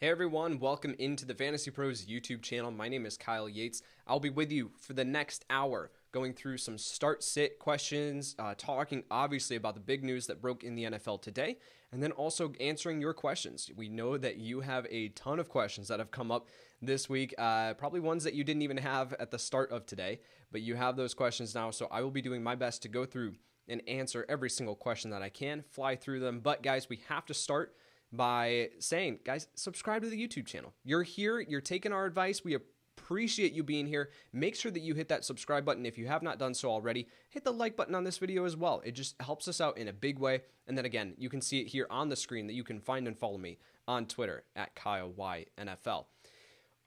Hey everyone, welcome into the Fantasy Pros YouTube channel. My name is Kyle Yates. I'll be with you for the next hour, going through some start-sit questions, talking obviously about the big news that broke in the NFL today, and then also answering your questions. We know that you have a ton of questions that have come up this week, probably ones that you didn't even have at the start of today, but you have those questions now, so I will be doing my best to go through and answer every single question that I can, fly through them. But guys, we have to start by saying, guys, subscribe to the YouTube channel. You're here, you're taking our advice. We appreciate you being here. Make sure that you hit that subscribe button if you have not done so already. Hit the like button on this video as well. It just helps us out in a big way. And then again, you can see it here on the screen that you can find and follow me on Twitter at KyleYNFL. All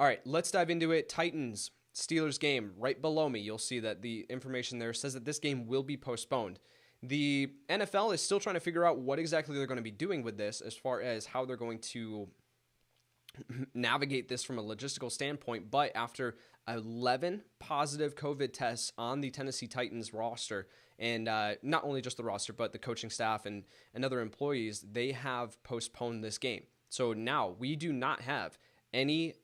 right, let's dive into it. Titans Steelers game right below me. You'll see that the information there says that this game will be postponed. The NFL is still trying to figure out what exactly they're going to be doing with this as far as how they're going to navigate this from a logistical standpoint. But after 11 positive COVID tests on the Tennessee Titans roster, and not only just the roster, but the coaching staff and other employees, they have postponed this game. So now we do not have any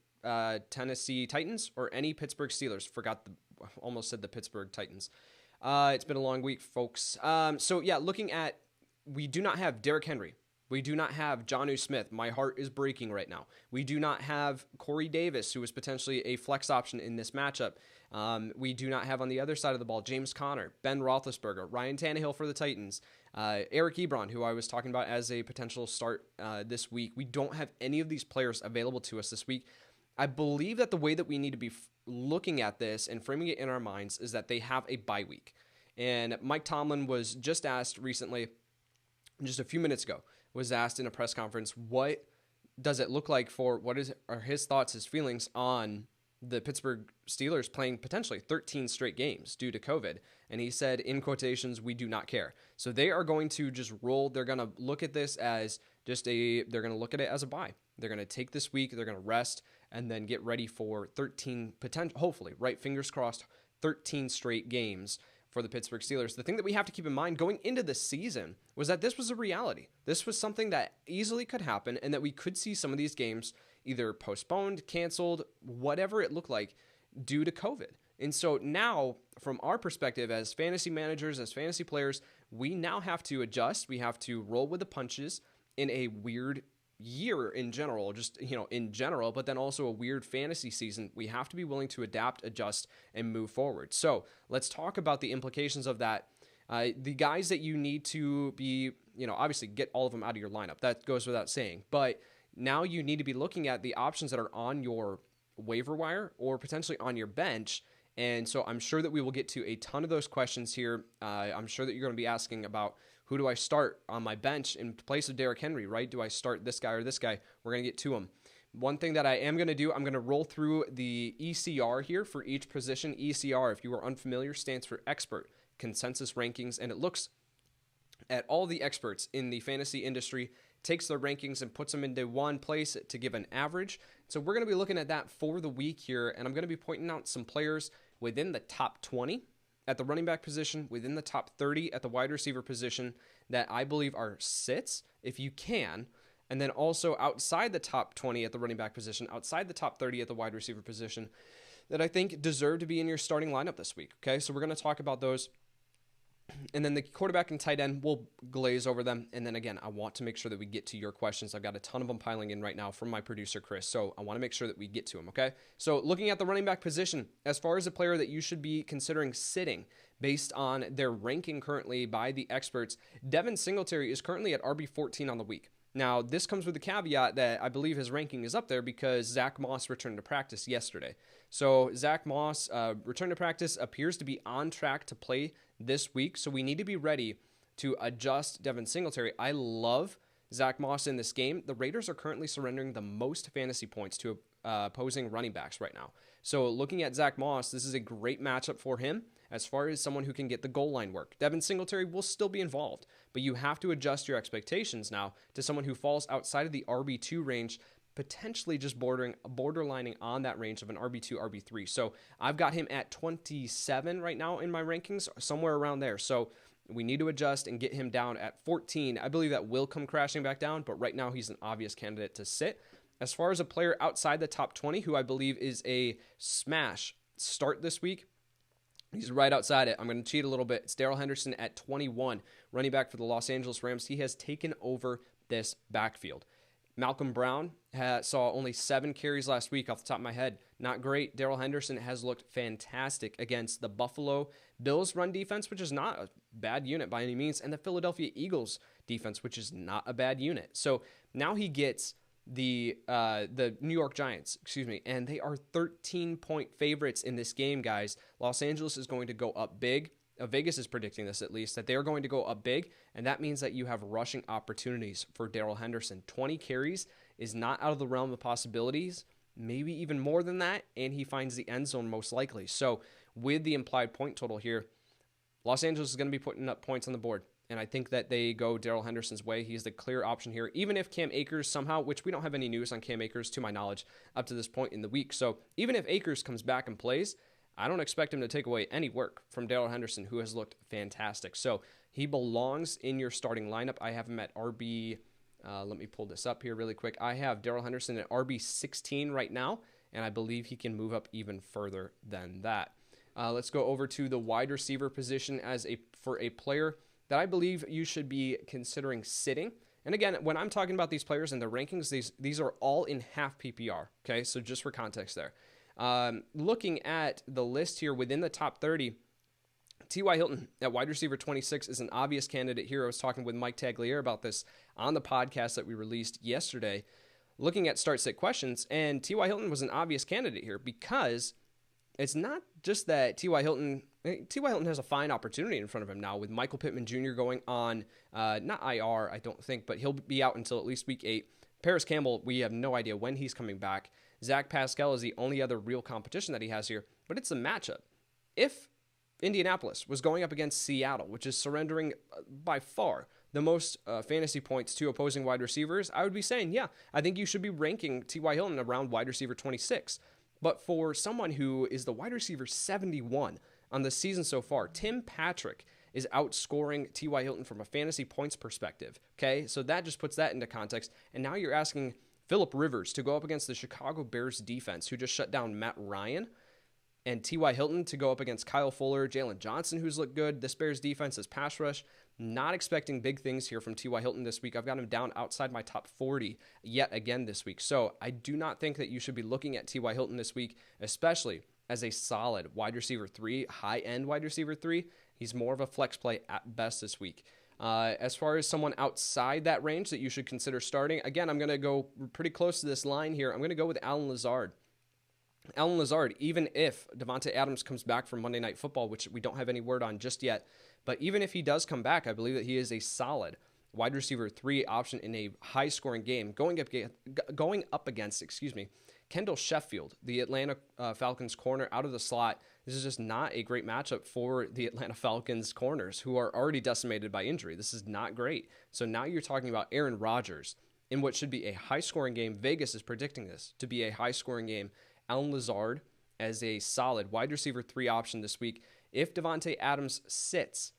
Tennessee Titans or any Pittsburgh Steelers. Almost said the Pittsburgh Titans. It's been a long week, folks. So yeah, we do not have Derrick Henry. We do not have Jonnu Smith. My heart is breaking right now. We do not have Corey Davis, who is potentially a flex option in this matchup. We do not have on the other side of the ball James Conner, Ben Roethlisberger, Ryan Tannehill for the Titans, Eric Ebron, who I was talking about as a potential start this week. We don't have any of these players available to us this week. I believe that the way that we need to be looking at this and framing it in our minds is that they have a bye week. And Mike Tomlin was just asked recently, just a few minutes ago, was asked in a press conference, what does it look like are his thoughts, his feelings on the Pittsburgh Steelers playing potentially 13 straight games due to COVID. And he said, in quotations, "We do not care." So they are going to just roll. They're going to look at this as they're going to look at it as a bye. They're going to take this week, they're going to rest, and then get ready for 13 hopefully, right, fingers crossed, 13 straight games for the Pittsburgh Steelers. The thing that we have to keep in mind going into the season was that this was a reality. This was something that easily could happen, and that we could see some of these games either postponed, canceled, whatever it looked like, due to COVID. And so now, from our perspective as fantasy managers, as fantasy players, we now have to adjust. We have to roll with the punches in a weird year in general, but then also a weird fantasy season. We have to be willing to adapt, adjust, and move forward. So let's talk about the implications of that. The guys that you need to be, obviously get all of them out of your lineup. That goes without saying. But now you need to be looking at the options that are on your waiver wire or potentially on your bench. And so I'm sure that we will get to a ton of those questions here. I'm sure that you're going to be asking about, who do I start on my bench in place of Derrick Henry, right? Do I start this guy or this guy? We're going to get to them. One thing that I am going to do, I'm going to roll through the ECR here for each position. ECR, if you are unfamiliar, stands for expert consensus rankings, and it looks at all the experts in the fantasy industry, takes their rankings and puts them into one place to give an average. So we're going to be looking at that for the week here, and I'm going to be pointing out some players within the top 20 at the running back position, within the top 30 at the wide receiver position that I believe are sits, if you can, and then also outside the top 20 at the running back position, outside the top 30 at the wide receiver position that I think deserve to be in your starting lineup this week. Okay, so we're going to talk about those. And then the quarterback and tight end, we'll glaze over them. And then again, I want to make sure that we get to your questions. I've got a ton of them piling in right now from my producer, Chris. So I want to make sure that we get to them, okay? So looking at the running back position, as far as a player that you should be considering sitting based on their ranking currently by the experts, Devin Singletary is currently at RB14 on the week. Now, this comes with the caveat that I believe his ranking is up there because Zach Moss returned to practice yesterday. So Zach Moss returned to practice, appears to be on track to play this week. So we need to be ready to adjust Devin Singletary. I love Zach Moss in this game. The Raiders are currently surrendering the most fantasy points to opposing running backs right now. So looking at Zach Moss, this is a great matchup for him as far as someone who can get the goal line work. Devin Singletary will still be involved, but you have to adjust your expectations now to someone who falls outside of the RB2 range, potentially just borderlining on that range of an RB2, RB3. So I've got him at 27 right now in my rankings, somewhere around there. So we need to adjust and get him down at 14. I believe that will come crashing back down, but right now he's an obvious candidate to sit. As far as a player outside the top 20 who I believe is a smash start this week, he's right outside it. I'm going to cheat a little bit. It's Darrell Henderson at 21, running back for the Los Angeles Rams. He has taken over this backfield. Malcolm Brown saw only 7 carries last week off the top of my head. Not great. Darrell Henderson has looked fantastic against the Buffalo Bills run defense, which is not a bad unit by any means, and the Philadelphia Eagles defense, which is not a bad unit. So now he gets the New York Giants, and they are 13-point favorites in this game, guys. Los Angeles is going to go up big. Vegas is predicting this at least, that they are going to go up big, and that means that you have rushing opportunities for Darrell Henderson. 20 carries is not out of the realm of possibilities, maybe even more than that, and he finds the end zone most likely. So with the implied point total here, Los Angeles is going to be putting up points on the board, and I think that they go Darrell Henderson's way. He's the clear option here, even if Cam Akers somehow, which we don't have any news on Cam Akers to my knowledge up to this point in the week. So even if Akers comes back and plays, I don't expect him to take away any work from Darrell Henderson, who has looked fantastic. So he belongs in your starting lineup. I have him at RB. Let me pull this up here really quick. I have Darrell Henderson at RB 16 right now, and I believe he can move up even further than that. Let's go over to the wide receiver position for a player that I believe you should be considering sitting. And again, when I'm talking about these players and their rankings, these are all in half PPR. Okay, so just for context there. Looking at the list here within the top 30, T.Y. Hilton at wide receiver 26 is an obvious candidate here. I was talking with Mike Tagliere about this on the podcast that we released yesterday, looking at start-sit questions, and T.Y. Hilton was an obvious candidate here because it's not just that T.Y. Hilton has a fine opportunity in front of him now with Michael Pittman Jr. going on, not IR, I don't think, but he'll be out until at least week 8. Paris Campbell, we have no idea when he's coming back. Zach Pascal is the only other real competition that he has here, but it's a matchup. If Indianapolis was going up against Seattle, which is surrendering by far the most fantasy points to opposing wide receivers, I would be saying, yeah, I think you should be ranking T.Y. Hilton around wide receiver 26. But for someone who is the wide receiver 71 on the season so far, Tim Patrick is outscoring T.Y. Hilton from a fantasy points perspective. Okay, so that just puts that into context. And now you're asking Phillip Rivers to go up against the Chicago Bears defense, who just shut down Matt Ryan, and T.Y. Hilton to go up against Kyle Fuller, Jalen Johnson, who's looked good. This Bears defense is pass rush. Not expecting big things here from T.Y. Hilton this week. I've got him down outside my top 40 yet again this week. So I do not think that you should be looking at T.Y. Hilton this week, especially as a solid wide receiver 3, high-end wide receiver 3. He's more of a flex play at best this week. As far as someone outside that range that you should consider starting, again, I'm going to go pretty close to this line here. I'm going to go with Allen Lazard. Allen Lazard, even if Davante Adams comes back from Monday Night Football, which we don't have any word on just yet, but even if he does come back, I believe that he is a solid wide receiver 3 option in a high-scoring game, going up against Kendall Sheffield, the Atlanta Falcons corner out of the slot. This is just not a great matchup for the Atlanta Falcons corners, who are already decimated by injury. This is not great. So now you're talking about Aaron Rodgers in what should be a high-scoring game. Vegas is predicting this to be a high-scoring game. Allen Lazard as a solid wide receiver 3 option this week. If Davante Adams sits,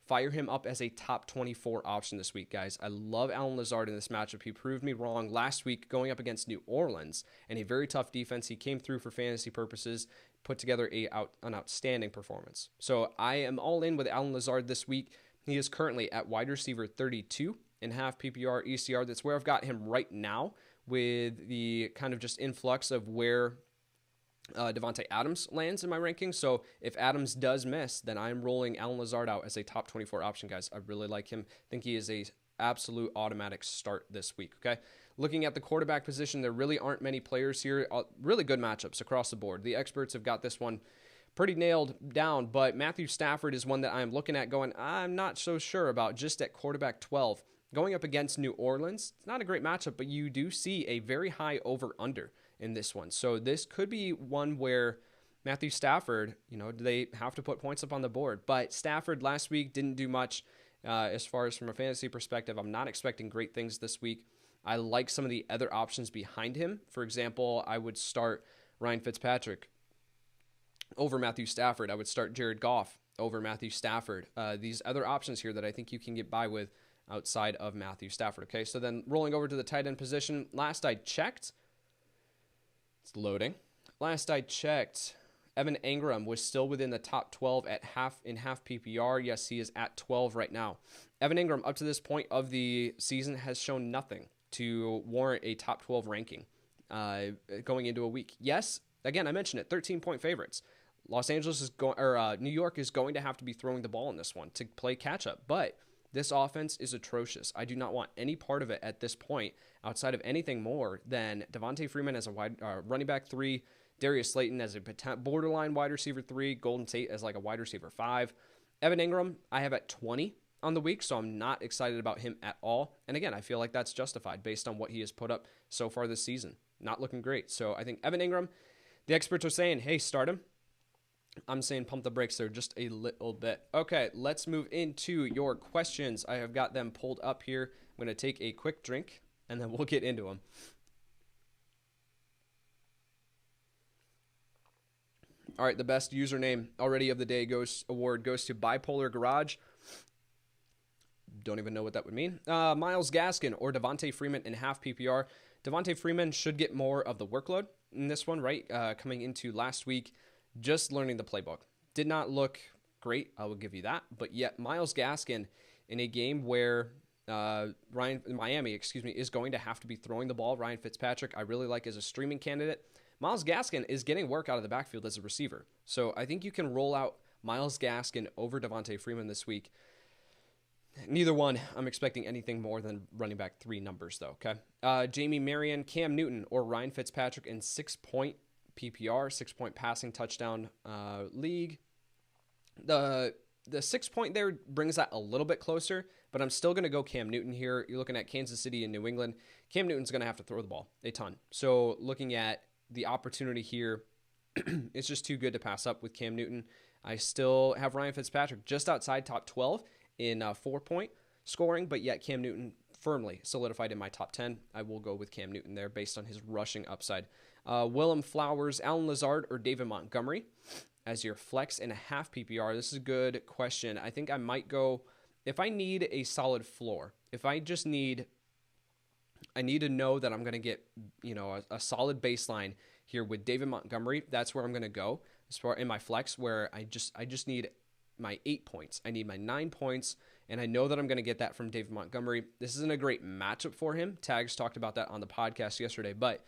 fire him up as a top 24 option this week, guys. I love Allen Lazard in this matchup. He proved me wrong last week going up against New Orleans and a very tough defense. He came through for fantasy purposes, put together an outstanding performance. So I am all in with Allen Lazard this week. He is currently at wide receiver 32 in half PPR ECR. That's where I've got him right now with the kind of just influx of where Davante Adams lands in my rankings. So if Adams does miss, then I'm rolling Allen Lazard out as a top 24 option, guys. I really like him. I think he is a absolute automatic start this week, okay? Looking at the quarterback position, there really aren't many players here. Really good matchups across the board. The experts have got this one pretty nailed down, but Matthew Stafford is one that I'm looking at going, I'm not so sure about, just at quarterback 12. Going up against New Orleans, it's not a great matchup, but you do see a very high over-under in this one. So this could be one where Matthew Stafford, do they have to put points up on the board? But Stafford last week didn't do much as far as from a fantasy perspective. I'm not expecting great things this week. I like some of the other options behind him. For example, I would start Ryan Fitzpatrick over Matthew Stafford. I would start Jared Goff over Matthew Stafford. These other options here that I think you can get by with outside of Matthew Stafford. Okay, so then rolling over to the tight end position, last I checked, it's loading. Last I checked, Evan Engram was still within the top 12 at half PPR. Yes, he is at 12 right now. Evan Engram, up to this point of the season, has shown nothing to warrant a top 12 ranking going into a week. Yes, again, I mentioned it, 13-point favorites. New York is going to have to be throwing the ball in this one to play catch up, but this offense is atrocious. I do not want any part of it at this point outside of anything more than Devontae Freeman as a running back 3, Darius Slayton as a borderline wide receiver 3, Golden Tate as like a wide receiver 5. Evan Engram, I have at 20 on the week, so I'm not excited about him at all. And again, I feel like that's justified based on what he has put up so far this season. Not looking great. So I think Evan Engram, the experts are saying, hey, start him. I'm saying pump the brakes there just a little bit. Okay, let's move into your questions. I have got them pulled up here. I'm going to take a quick drink, and then we'll get into them. All right, the best username already of the day award goes to Bipolar Garage. Don't even know what that would mean. Myles Gaskin or Devontae Freeman in half PPR. Devontae Freeman should get more of the workload in this one, right? Coming into last week, just learning the playbook. Did not look great, I will give you that. But yet, Myles Gaskin in a game where Miami is going to have to be throwing the ball. Ryan Fitzpatrick, I really like as a streaming candidate. Myles Gaskin is getting work out of the backfield as a receiver. So I think you can roll out Myles Gaskin over Devontae Freeman this week. Neither one, I'm expecting anything more than running back 3 numbers, though, okay? Jamie Marion, Cam Newton, or Ryan Fitzpatrick in 6-point PPR, 6-point passing touchdown league. The 6-point there brings that a little bit closer, but I'm still going to go Cam Newton here. You're looking at Kansas City and New England. Cam Newton's going to have to throw the ball a ton. So looking at the opportunity here, it's just too good to pass up with Cam Newton. I still have Ryan Fitzpatrick just outside top 12 in 4-point scoring, but yet Cam Newton firmly solidified in my top 10. I will go with Cam Newton there based on his rushing upside. Willem Flowers, Allen Lazard, or David Montgomery as your flex in a half PPR. This is a good question. I think I might go, if I need a solid floor, if I just need, I need to know that I'm going to get, a solid baseline here with David Montgomery. That's where I'm going to go as far in my flex, where I just need my 8 points. I need my 9 points, and I know that I'm going to get that from David Montgomery. This isn't a great matchup for him. Tags talked about that on the podcast yesterday, but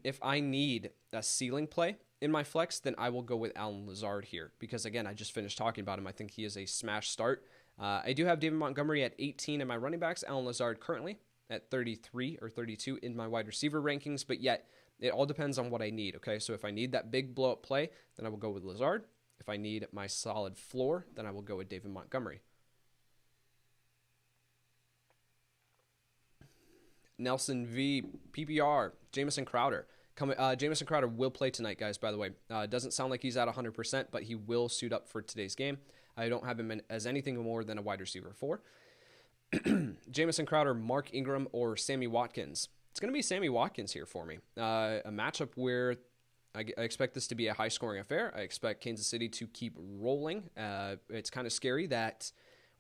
if I need a ceiling play in my flex, then I will go with Allen Lazard here because, again, I just finished talking about him. I think he is a smash start. I do have David Montgomery at 18 in my running backs, Allen Lazard currently at 33 or 32 in my wide receiver rankings, but yet it all depends on what I need, okay? So if I need that big blow-up play, then I will go with Lazard. If I need my solid floor, then I will go with David Montgomery. Nelson V, PPR, Jamison Crowder. Jamison Crowder will play tonight, guys, by the way. Doesn't sound like he's at 100%, but he will suit up for today's game. I don't have him as anything more than a wide receiver 4. Jamison Crowder, Mark Ingram, or Sammy Watkins. It's going to be Sammy Watkins here for me. A matchup where I expect this to be a high-scoring affair. I expect Kansas City to keep rolling. It's kind of scary that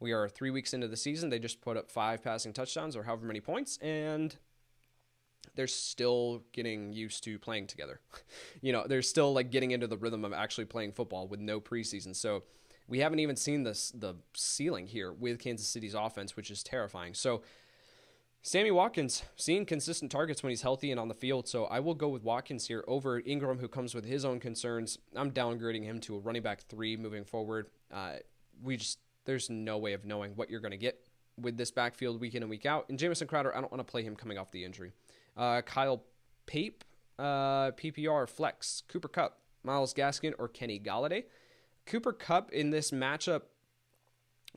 we are 3 weeks into the season. They just put up 5 passing touchdowns or however many points, and they're still getting used to playing together. They're still like getting into the rhythm of actually playing football with no preseason. So we haven't even seen the ceiling here with Kansas City's offense, which is terrifying. So Sammy Watkins, seeing consistent targets when he's healthy and on the field, so I will go with Watkins here over Ingram, who comes with his own concerns. I'm downgrading him to a running back 3 moving forward. There's no way of knowing what you're going to get with this backfield week in and week out. And Jamison Crowder, I don't want to play him coming off the injury. Kyle Pape, PPR flex, Cooper Kupp, Myles Gaskin, or Kenny Golladay. Cooper Kupp in this matchup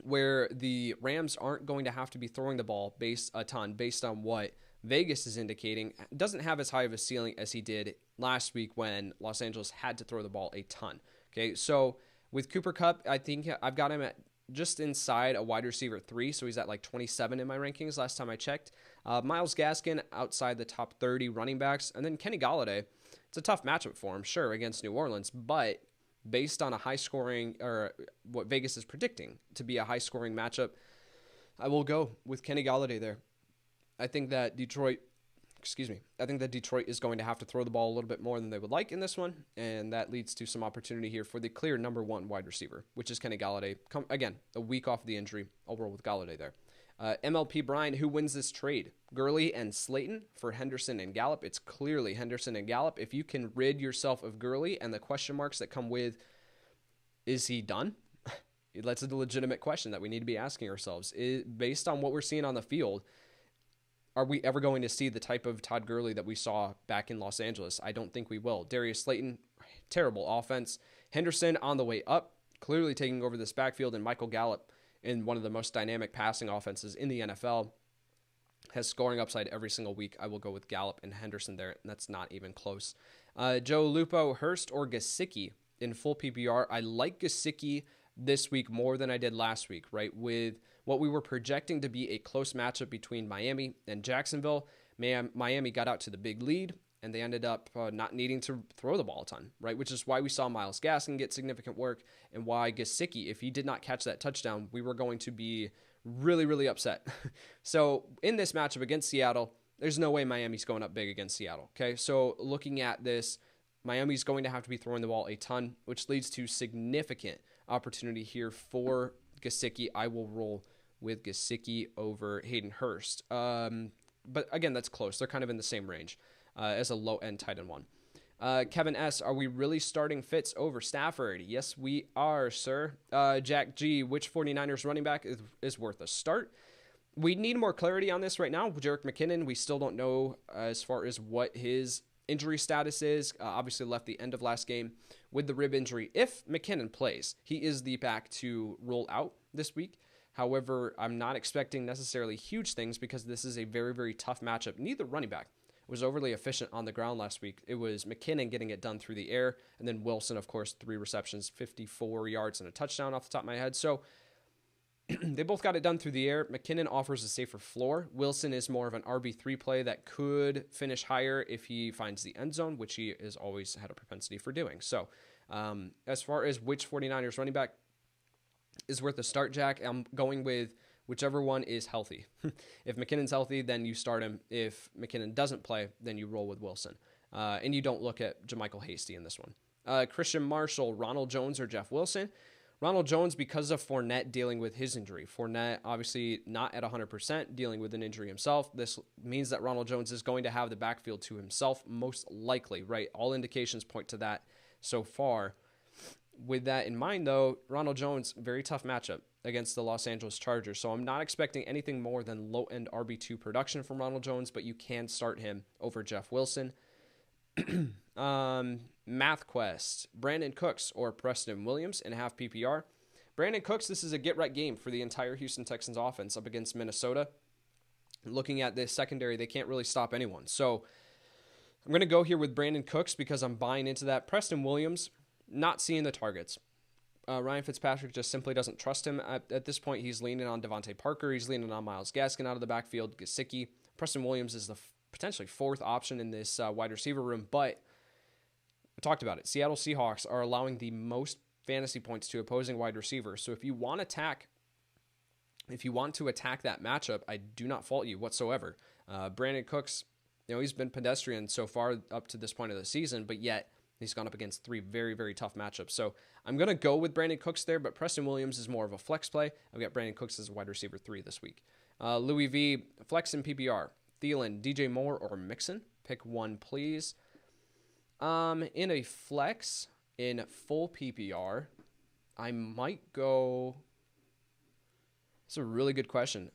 where the Rams aren't going to have to be throwing the ball a ton based on what Vegas is indicating, doesn't have as high of a ceiling as he did last week when Los Angeles had to throw the ball a ton. Okay, so with Cooper Kupp, I think I've got him at just inside a wide receiver 3, so he's at like 27 in my rankings last time I checked. Myles Gaskin outside the top 30 running backs, and then Kenny Golladay. It's a tough matchup for him, sure, against New Orleans, but based on a high-scoring, or what Vegas is predicting to be a high-scoring matchup, I will go with Kenny Galladay there. I think that Detroit, I think that Detroit is going to have to throw the ball a little bit more than they would like in this one, and that leads to some opportunity here for the clear number one wide receiver, which is Kenny Galladay. Again, a week off of the injury. I'll roll with Galladay there. MLP Brian, who wins this trade? Gurley and Slayton for Henderson and Gallup. It's clearly Henderson and Gallup. If you can rid yourself of Gurley and the question marks that come with, is he done? That's a legitimate question that we need to be asking ourselves. Based on what we're seeing on the field, are we ever going to see the type of Todd Gurley that we saw back in Los Angeles? I don't think we will. Darius Slayton, terrible offense. Henderson on the way up, clearly taking over this backfield, and Michael Gallup in one of the most dynamic passing offenses in the NFL has scoring upside every single week. I will go with Gallup and Henderson there, and that's not even close. Joe Lupo, Hurst, or Gesicki in full PPR. I like Gesicki this week more than I did last week, right? With what we were projecting to be a close matchup between Miami and Jacksonville, Miami got out to the big lead, and they ended up not needing to throw the ball a ton, right? Which is why we saw Myles Gaskin get significant work, and why Gesicki, if he did not catch that touchdown, we were going to be really, really upset. So in this matchup against Seattle, there's no way Miami's going up big against Seattle, okay? So looking at this, Miami's going to have to be throwing the ball a ton, which leads to significant opportunity here for Gesicki. I will roll with Gesicki over Hayden Hurst. But again, that's close. They're kind of in the same range as a low-end tight end one. Kevin S., are we really starting Fitz over Stafford? Yes, we are, sir. Jack G., which 49ers running back is worth a start? We need more clarity on this right now. Jerick McKinnon, we still don't know as far as what his injury status is. Obviously left the end of last game with the rib injury. If McKinnon plays, he is the back to roll out this week. However, I'm not expecting necessarily huge things because this is a very, very tough matchup. Neither running back was overly efficient on the ground last week. It was McKinnon getting it done through the air, and then Wilson, of course, 3 receptions, 54 yards, and a touchdown off the top of my head. So they both got it done through the air. McKinnon offers a safer floor. Wilson is more of an RB3 play that could finish higher if he finds the end zone, which he has always had a propensity for doing. So as far as which 49ers running back is worth a start, Jack, I'm going with whichever one is healthy. If McKinnon's healthy, then you start him. If McKinnon doesn't play, then you roll with Wilson. And you don't look at JaMychal Hasty in this one. Christian Marshall, Ronald Jones, or Jeff Wilson. Ronald Jones, because of Fournette dealing with his injury. Fournette, obviously not at 100%, dealing with an injury himself. This means that Ronald Jones is going to have the backfield to himself, most likely, right? All indications point to that so far. With that in mind, though, Ronald Jones, very tough matchup against the Los Angeles Chargers. So I'm not expecting anything more than low-end RB2 production from Ronald Jones, but you can start him over Jeff Wilson. Math Quest, Brandon Cooks or Preston Williams in half PPR. Brandon Cooks, this is a get-right game for the entire Houston Texans offense up against Minnesota. Looking at this secondary, they can't really stop anyone. So I'm going to go here with Brandon Cooks because I'm buying into that. Preston Williams, not seeing the targets. Ryan Fitzpatrick just simply doesn't trust him. At this point, he's leaning on Devontae Parker. He's leaning on Myles Gaskin out of the backfield, Gesicki. Preston Williams is the potentially 4th option in this wide receiver room, but I talked about it. Seattle Seahawks are allowing the most fantasy points to opposing wide receivers. So if you want to attack that matchup, I do not fault you whatsoever. Brandon Cooks, he's been pedestrian so far up to this point of the season, but yet he's gone up against 3 very, very tough matchups. So I'm going to go with Brandon Cooks there, but Preston Williams is more of a flex play. I've got Brandon Cooks as a wide receiver 3 this week. Louis V, flex and PPR. Thielen, DJ Moore, or Mixon. Pick one, please. In a flex, in full PPR, I might go... It's a really good question.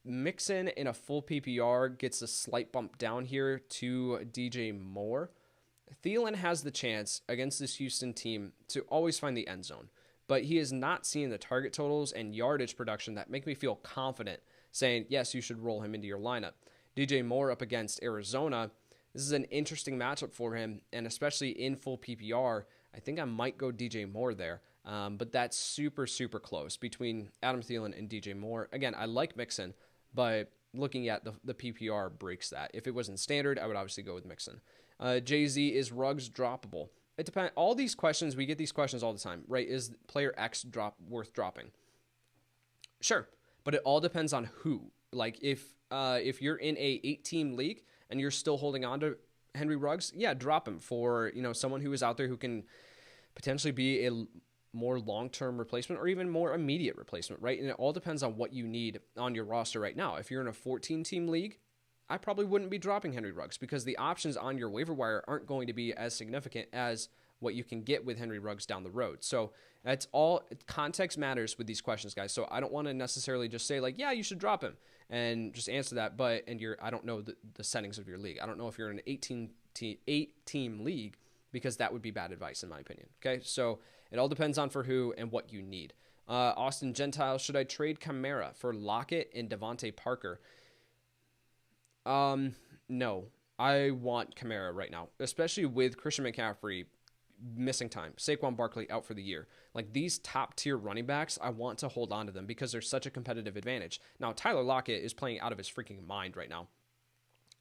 Mixon in a full PPR gets a slight bump down here to DJ Moore. Thielen has the chance against this Houston team to always find the end zone, but he is not seeing the target totals and yardage production that make me feel confident saying, yes, you should roll him into your lineup. DJ Moore up against Arizona. This is an interesting matchup for him, and especially in full PPR, I think I might go DJ Moore there. But that's super, super close between Adam Thielen and DJ Moore. Again, I like Mixon, but looking at the PPR breaks that. If it was in standard, I would obviously go with Mixon. Jay-Z, is Ruggs droppable? It depends. All these questions, we get these questions all the time, right? Is player X worth dropping? Sure. but it all depends on who. Like if you're in a 8-team league and you're still holding on to Henry Ruggs, yeah, drop him for, someone who is out there who can potentially be a more long-term replacement or even more immediate replacement, right? And it all depends on what you need on your roster right now. If you're in a 14-team league, I probably wouldn't be dropping Henry Ruggs because the options on your waiver wire aren't going to be as significant as what you can get with Henry Ruggs down the road. So that's all, context matters with these questions, guys. So I don't want to necessarily just say like, yeah, you should drop him and just answer that. But, I don't know the settings of your league. I don't know if you're in an 8-team league, because that would be bad advice in my opinion. Okay. So it all depends on for who and what you need. Austin Gentile, should I trade Kamara for Lockett and Devontae Parker? No, I want Kamara right now, especially with Christian McCaffrey missing time, Saquon Barkley out for the year. Like these top tier running backs, I want to hold on to them because there's such a competitive advantage. Now, Tyler Lockett is playing out of his freaking mind right now.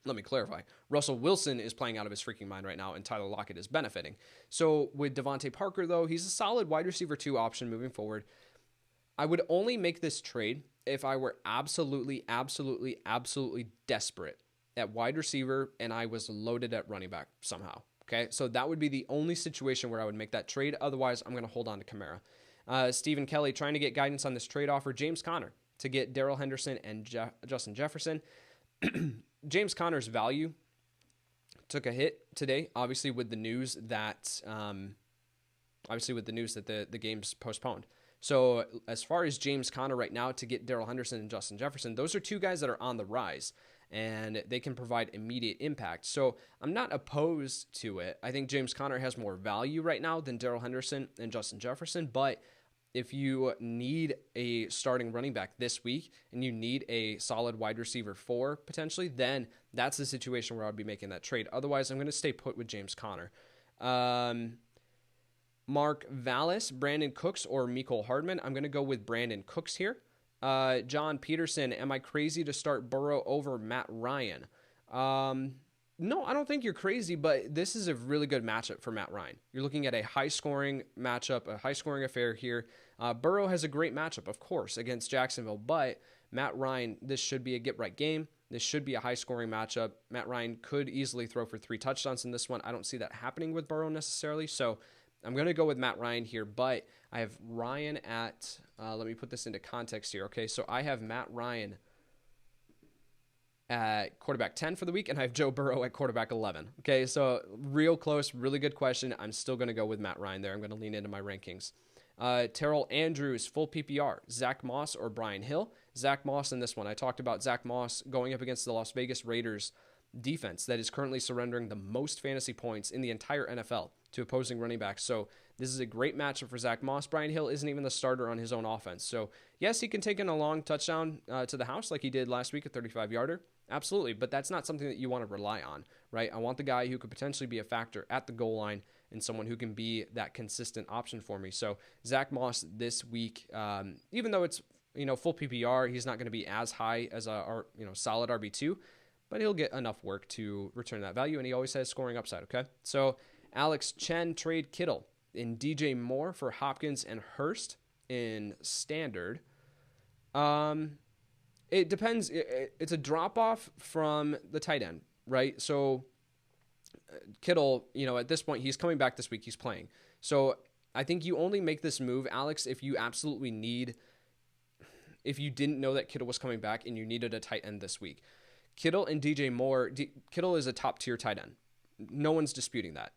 Let me clarify. Russell Wilson is playing out of his freaking mind right now, and Tyler Lockett is benefiting. So with Devontae Parker, though, he's a solid wide receiver 2 option moving forward. I would only make this trade if I were absolutely desperate at wide receiver and I was loaded at running back somehow. Okay, so that would be the only situation where I would make that trade. Otherwise, I'm going to hold on to Kamara. Stephen Kelly trying to get guidance on this trade offer. James Conner to get Darrell Henderson and Justin Jefferson. James Conner's value took a hit today, obviously with the news that the game's postponed. So as far as James Conner right now to get Darrell Henderson and Justin Jefferson, those are two guys that are on the rise and they can provide immediate impact. So I'm not opposed to it. I think James Conner has more value right now than Darrell Henderson and Justin Jefferson, but if you need a starting running back this week and you need a solid wide receiver 4 potentially, then that's the situation where I'd be making that trade. Otherwise, I'm going to stay put with James Conner. Mark Vallis, Brandon Cooks, or Mecole Hardman. I'm going to go with Brandon Cooks here. John Peterson, am I crazy to start Burrow over Matt Ryan? No, I don't think you're crazy, but this is a really good matchup for Matt Ryan. You're looking at a high-scoring matchup, a high-scoring affair here. Burrow has a great matchup, of course, against Jacksonville, but Matt Ryan, this should be a get-right game. This should be a high-scoring matchup. Matt Ryan could easily throw for 3 touchdowns in this one. I don't see that happening with Burrow necessarily, so I'm going to go with Matt Ryan here, but I have Ryan at, let me put this into context here, okay? So I have Matt Ryan at quarterback 10 for the week, and I have Joe Burrow at quarterback 11. Okay, so real close, really good question. I'm still going to go with Matt Ryan there. I'm going to lean into my rankings. Terrell Andrews, full PPR, Zach Moss or Brian Hill? Zach Moss in this one. I talked about Zach Moss going up against the Las Vegas Raiders defense that is currently surrendering the most fantasy points in the entire NFL to opposing running backs. So this is a great matchup for Zach Moss. Brian Hill isn't even the starter on his own offense. So yes, he can take in a long touchdown to the house like he did last week, a 35-yarder. Absolutely, but that's not something that you want to rely on, right? I want the guy who could potentially be a factor at the goal line and someone who can be that consistent option for me. So Zach Moss this week, even though it's full PPR, he's not going to be as high as a solid RB2, but he'll get enough work to return that value, and he always has scoring upside. Okay, so Alex Chen trade Kittle in DJ Moore for Hopkins and Hurst in standard. It depends. It's a drop-off from the tight end, right? So Kittle, at this point, he's coming back this week. He's playing. So I think you only make this move, Alex, if you absolutely if you didn't know that Kittle was coming back and you needed a tight end this week. Kittle and DJ Moore, Kittle is a top-tier tight end. No one's disputing that.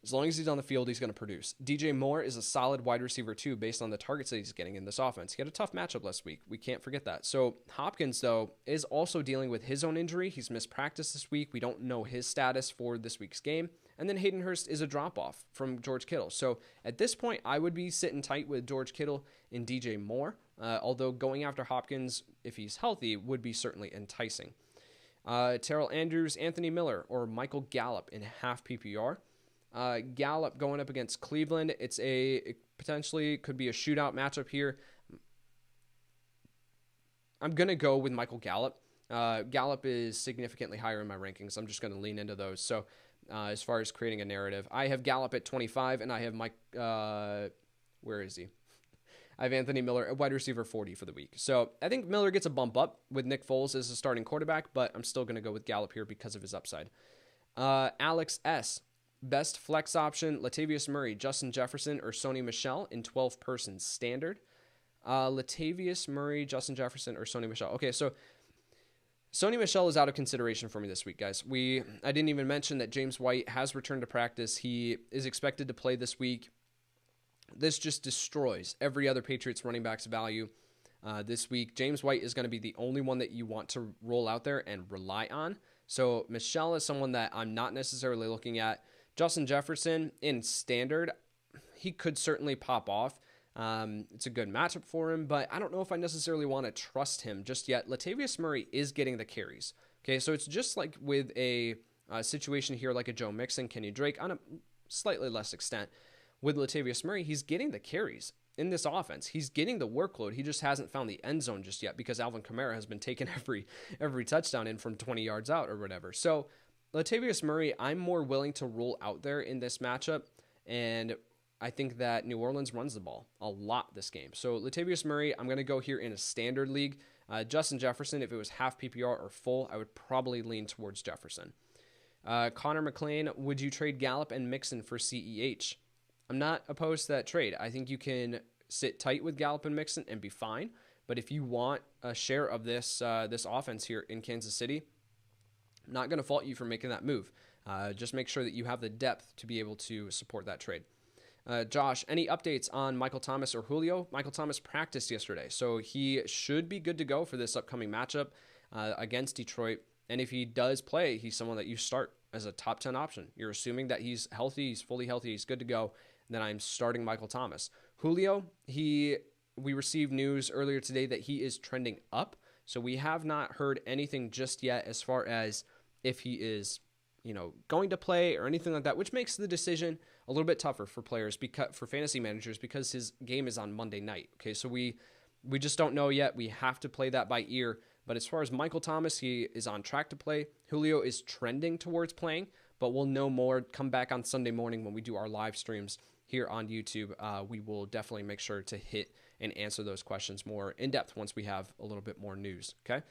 As long as he's on the field, he's going to produce. DJ Moore is a solid wide receiver too, based on the targets that he's getting in this offense. He had a tough matchup last week. We can't forget that. So Hopkins, though, is also dealing with his own injury. He's missed practice this week. We don't know his status for this week's game. And then Hayden Hurst is a drop-off from George Kittle. So at this point, I would be sitting tight with George Kittle and DJ Moore, although going after Hopkins, if he's healthy, would be certainly enticing. Terrell Andrews, Anthony Miller, or Michael Gallup in half PPR. Gallup going up against Cleveland. It potentially could be a shootout matchup here. I'm going to go with Michael Gallup. Gallup is significantly higher in my rankings. I'm just going to lean into those. So as far as creating a narrative, I have Gallup at 25, and I have Mike. Where is he? I have Anthony Miller at wide receiver 40 for the week. So I think Miller gets a bump up with Nick Foles as a starting quarterback, but I'm still going to go with Gallup here because of his upside. Alex S. Best flex option, Latavius Murray, Justin Jefferson, or Sony Michel in 12-person standard. Latavius Murray, Justin Jefferson, or Sony Michel. Okay, so Sony Michel is out of consideration for me this week, guys. I didn't even mention that James White has returned to practice. He is expected to play this week. This just destroys every other Patriots running back's value this week. James White is going to be the only one that you want to roll out there and rely on. So Michel is someone that I'm not necessarily looking at. Justin Jefferson in standard, he could certainly pop off. It's a good matchup for him, but I don't know if I necessarily want to trust him just yet. Latavius Murray is getting the carries. Okay, so it's just like with a situation here like a Joe Mixon, Kenny Drake, on a slightly less extent. With Latavius Murray, he's getting the carries in this offense. He's getting the workload. He just hasn't found the end zone just yet because Alvin Kamara has been taking every touchdown in from 20 yards out or whatever. So Latavius Murray, I'm more willing to roll out there in this matchup, and I think that New Orleans runs the ball a lot this game. So Latavius Murray, I'm going to go here in a standard league. Justin Jefferson, if it was half PPR or full, I would probably lean towards Jefferson. Connor McLean, would you trade Gallup and Mixon for CEH? I'm not opposed to that trade. I think you can sit tight with Gallup and Mixon and be fine. But if you want a share of this offense here in Kansas City, I'm not going to fault you for making that move. Just make sure that you have the depth to be able to support that trade. Josh, any updates on Michael Thomas or Julio? Michael Thomas practiced yesterday, so he should be good to go for this upcoming matchup against Detroit. And if he does play, he's someone that you start as a top 10 option. You're assuming that he's healthy, he's fully healthy, he's good to go. Then I'm starting Michael Thomas. Julio, we received news earlier today that he is trending up. So we have not heard anything just yet as far as if he is, going to play or anything like that, which makes the decision a little bit tougher for players, for fantasy managers, because his game is on Monday night. Okay, so we just don't know yet. We have to play that by ear. But as far as Michael Thomas, he is on track to play. Julio is trending towards playing, but we'll know more. Come back on Sunday morning when we do our live streams here on YouTube. We will definitely make sure to hit and answer those questions more in depth once we have a little bit more news. Okay,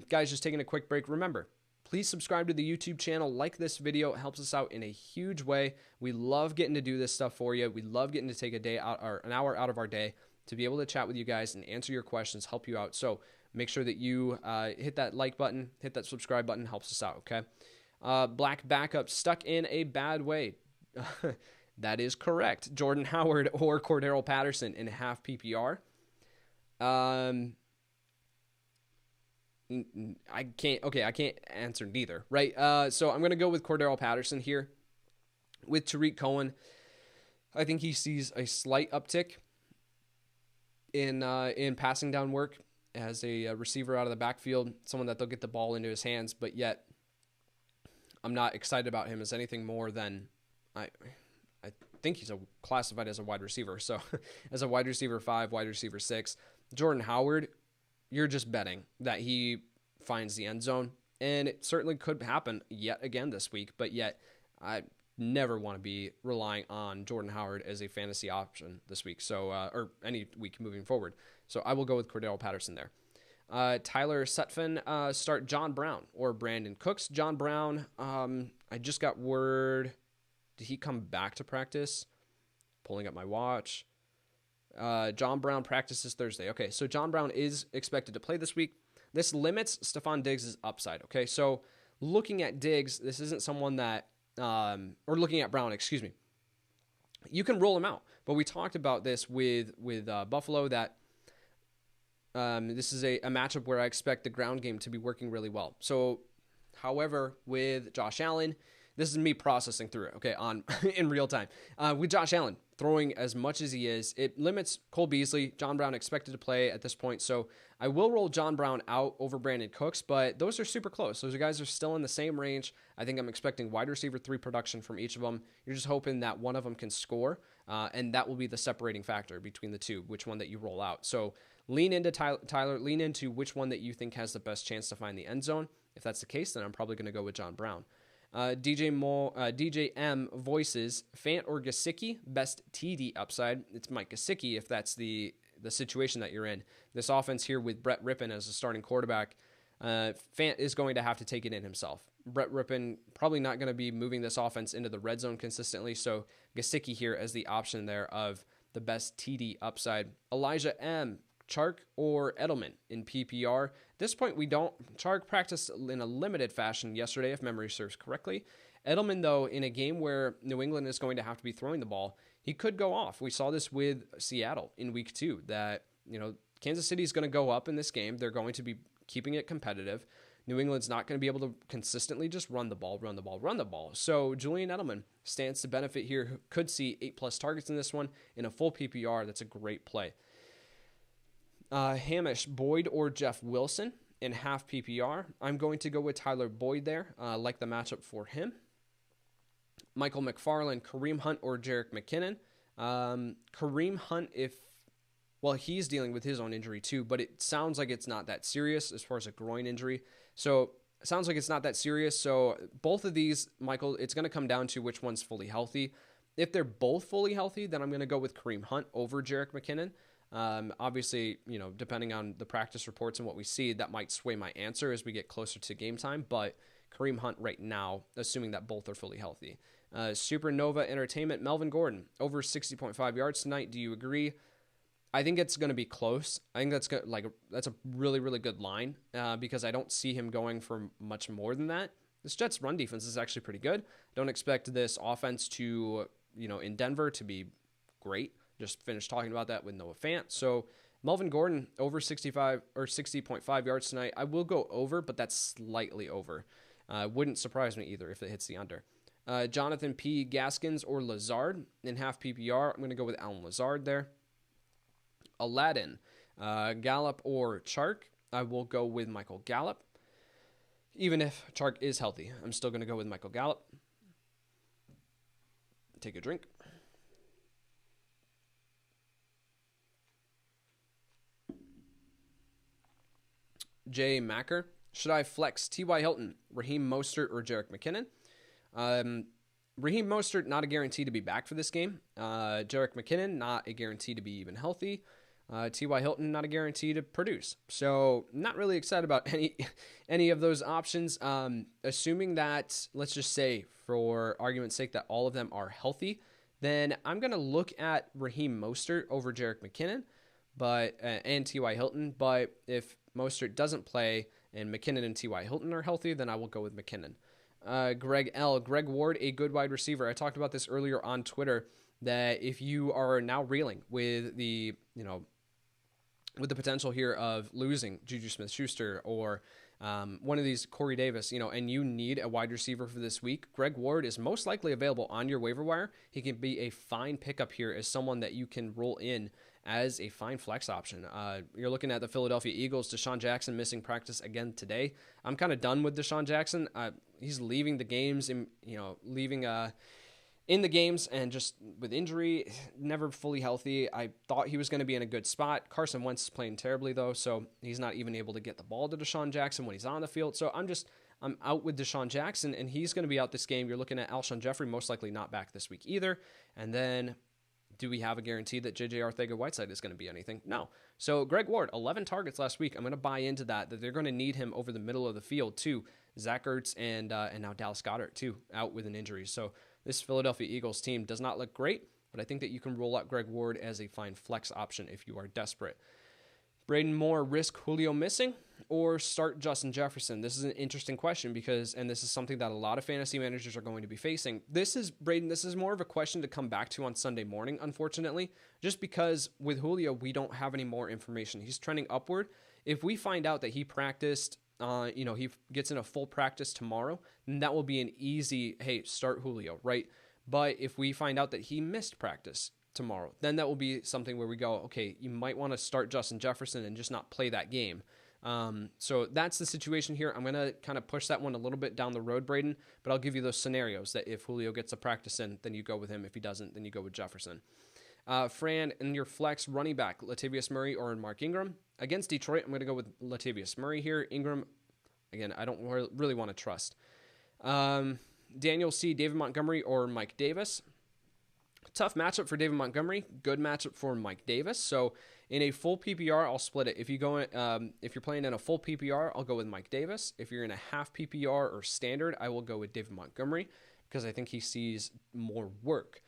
guys, just taking a quick break. Remember, please subscribe to the YouTube channel. Like this video. It helps us out in a huge way. We love getting to do this stuff for you. We love getting to take a day out or an hour out of our day to be able to chat with you guys and answer your questions, help you out. So make sure that you hit that like button, hit that subscribe button, helps us out, okay? Black backup, stuck in a bad way. That is correct. Jordan Howard or Cordero Patterson in half PPR. I can't answer neither, right? So I'm going to go with Cordero Patterson here. With Tariq Cohen, I think he sees a slight uptick in passing down work as a receiver out of the backfield, someone that they'll get the ball into his hands, but yet I'm not excited about him as anything more than I think he's classified as a wide receiver. So as a wide receiver 5, wide receiver 6, Jordan Howard, you're just betting that he finds the end zone, and it certainly could happen yet again this week, but yet I never want to be relying on Jordan Howard as a fantasy option this week, so or any week moving forward. So I will go with Cordero Patterson there. Tyler Sutphin, start John Brown or Brandon Cooks. John Brown, I just got word. Did he come back to practice? Pulling up my watch. John Brown practices Thursday. Okay, so John Brown is expected to play this week. This limits Stephon Diggs' upside. Okay, so looking at Diggs, this isn't someone that, or looking at Brown, excuse me. You can roll him out, but we talked about this with Buffalo that this is a matchup where I expect the ground game to be working really well. So, however, with Josh Allen, this is me processing through it, okay, in real time. With Josh Allen throwing as much as he is, it limits Cole Beasley. John Brown expected to play at this point, so I will roll John Brown out over Brandon Cooks, but those are super close. Those guys are still in the same range. I think I'm expecting wide receiver 3 production from each of them. You're just hoping that one of them can score, and that will be the separating factor between the two, which one that you roll out. So lean into Tyler, lean into which one that you think has the best chance to find the end zone. If that's the case, then I'm probably going to go with John Brown. DJ M voices Fant or Gesicki, best TD upside. It's Mike Gesicki if that's the situation that you're in. This offense here with Brett Rippon as a starting quarterback, Fant is going to have to take it in himself. Brett Rippon probably not going to be moving this offense into the red zone consistently, so Gesicki here as the option there of the best TD upside. Elijah M, Chark or Edelman in PPR. At this point, we don't. Chark practiced in a limited fashion yesterday, if memory serves correctly. Edelman, though, in a game where New England is going to have to be throwing the ball, he could go off. We saw this with Seattle in week 2, that, Kansas City is going to go up in this game. They're going to be keeping it competitive. New England's not going to be able to consistently just run the ball. So Julian Edelman stands to benefit here. Could see 8+ targets in this one. In a full PPR, that's a great play. Hamish, Boyd or Jeff Wilson in half PPR. I'm going to go with Tyler Boyd there. Like the matchup for him. Michael McFarland, Kareem Hunt or Jerick McKinnon. Kareem Hunt, he's dealing with his own injury too, but it sounds like it's not that serious as far as a groin injury. So it sounds like it's not that serious. So both of these, Michael, it's going to come down to which one's fully healthy. If they're both fully healthy, then I'm going to go with Kareem Hunt over Jerick McKinnon. Obviously, depending on the practice reports and what we see, that might sway my answer as we get closer to game time. But Kareem Hunt right now, assuming that both are fully healthy. Supernova Entertainment, Melvin Gordon, over 60.5 yards tonight. Do you agree? I think it's going to be close. I think that's good. That's a really, really good line because I don't see him going for much more than that. This Jets run defense is actually pretty good. Don't expect this offense to, in Denver to be great. Just finished talking about that with Noah Fant. So Melvin Gordon over 65 or 60.5 yards tonight. I will go over, but that's slightly over. Wouldn't surprise me either if it hits the under. Jonathan P. Gaskins or Lazard in half PPR. I'm going to go with Alan Lazard there. Aladdin, Gallup or Chark. I will go with Michael Gallup. Even if Chark is healthy, I'm still going to go with Michael Gallup. Take a drink. Jay Macker. Should I flex T.Y. Hilton, Raheem Mostert, or Jerick McKinnon? Raheem Mostert, not a guarantee to be back for this game. Jerick McKinnon, not a guarantee to be even healthy. T.Y. Hilton, not a guarantee to produce. So not really excited about any of those options. Assuming that, let's just say, for argument's sake, that all of them are healthy, then I'm going to look at Raheem Mostert over Jerick McKinnon and T.Y. Hilton. But if Mostert doesn't play and McKinnon and T.Y. Hilton are healthy, then I will go with McKinnon. Greg Ward, a good wide receiver. I talked about this earlier on Twitter, that if you are now reeling with the potential here of losing Juju Smith-Schuster or one of these, Corey Davis, and you need a wide receiver for this week, Greg Ward is most likely available on your waiver wire. He can be a fine pickup here as someone that you can roll in as a fine flex option. You're looking at the Philadelphia Eagles. Deshaun Jackson missing practice again today. I'm kind of done with Deshaun Jackson. He's leaving the games, in the games, and just with injury, never fully healthy. I thought he was going to be in a good spot. Carson Wentz is playing terribly, though, so he's not even able to get the ball to Deshaun Jackson when he's on the field. So I'm out with Deshaun Jackson, and he's going to be out this game. You're looking at Alshon Jeffrey, most likely not back this week either. And then, do we have a guarantee that J.J. Arcega-Whiteside is going to be anything? No. So Greg Ward, 11 targets last week. I'm going to buy into that they're going to need him over the middle of the field, too. Zach Ertz and now Dallas Goedert, too, out with an injury. So this Philadelphia Eagles team does not look great, but I think that you can roll out Greg Ward as a fine flex option if you are desperate. Braden Moore, risk Julio missing or start Justin Jefferson? This is an interesting question and this is something that a lot of fantasy managers are going to be facing. This is more of a question to come back to on Sunday morning, unfortunately, just because with Julio, we don't have any more information. He's trending upward. If we find out that he practiced, he gets in a full practice tomorrow, then that will be an easy, hey, start Julio, right? But if we find out that he missed practice tomorrow, then that will be something where we go, okay, you might want to start Justin Jefferson and just not play that game. So that's the situation here. I'm going to kind of push that one a little bit down the road, Braden, but I'll give you those scenarios that if Julio gets a practice in, then you go with him. If he doesn't, then you go with Jefferson. Fran, in your flex running back, Latavius Murray or Mark Ingram. Against Detroit, I'm going to go with Latavius Murray here. Ingram, again, I don't really want to trust. Daniel C., David Montgomery, or Mike Davis. Tough matchup for David Montgomery. Good matchup for Mike Davis. So in a full PPR, I'll split it. If you're playing in a full PPR, I'll go with Mike Davis. If you're in a half PPR or standard, I will go with David Montgomery because I think he sees more work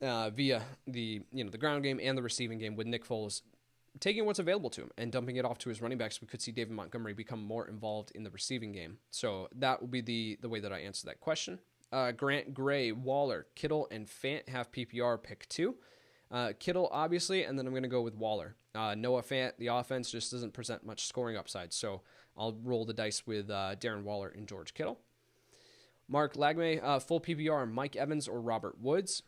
via the ground game and the receiving game with Nick Foles taking what's available to him and dumping it off to his running backs. We could see David Montgomery become more involved in the receiving game. So that will be the way that I answer that question. Grant, Gray, Waller, Kittle, and Fant have PPR pick 2. Kittle, obviously, and then I'm going to go with Waller. Noah Fant, the offense just doesn't present much scoring upside, so I'll roll the dice with Darren Waller and George Kittle. Mark Lagme, full PPR, Mike Evans or Robert Woods.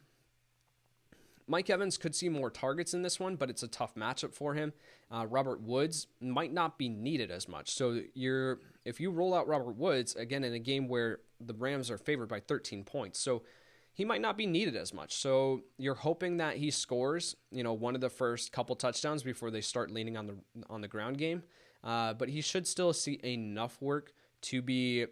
Mike Evans could see more targets in this one, but it's a tough matchup for him. Robert Woods might not be needed as much. So if you roll out Robert Woods, again, in a game where the Rams are favored by 13 points, so he might not be needed as much. So you're hoping that he scores, one of the first couple touchdowns before they start leaning on the ground game. But he should still see enough work to be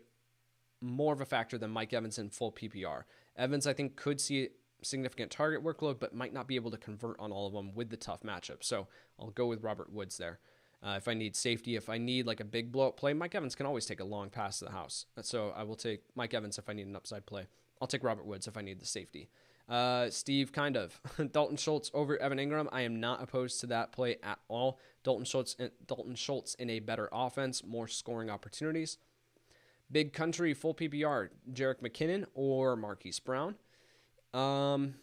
more of a factor than Mike Evans in full PPR. Evans, I think, could see significant target workload, but might not be able to convert on all of them with the tough matchup. So I'll go with Robert Woods there. If I need safety, if I need like a big blowout play, Mike Evans can always take a long pass to the house. So I will take Mike Evans if I need an upside play. I'll take Robert Woods if I need the safety. Steve, kind of. Dalton Schultz over Evan Ingram. I am not opposed to that play at all. Dalton Schultz in a better offense, more scoring opportunities. Big Country, full PPR, Jerick McKinnon or Marquise Brown. I'm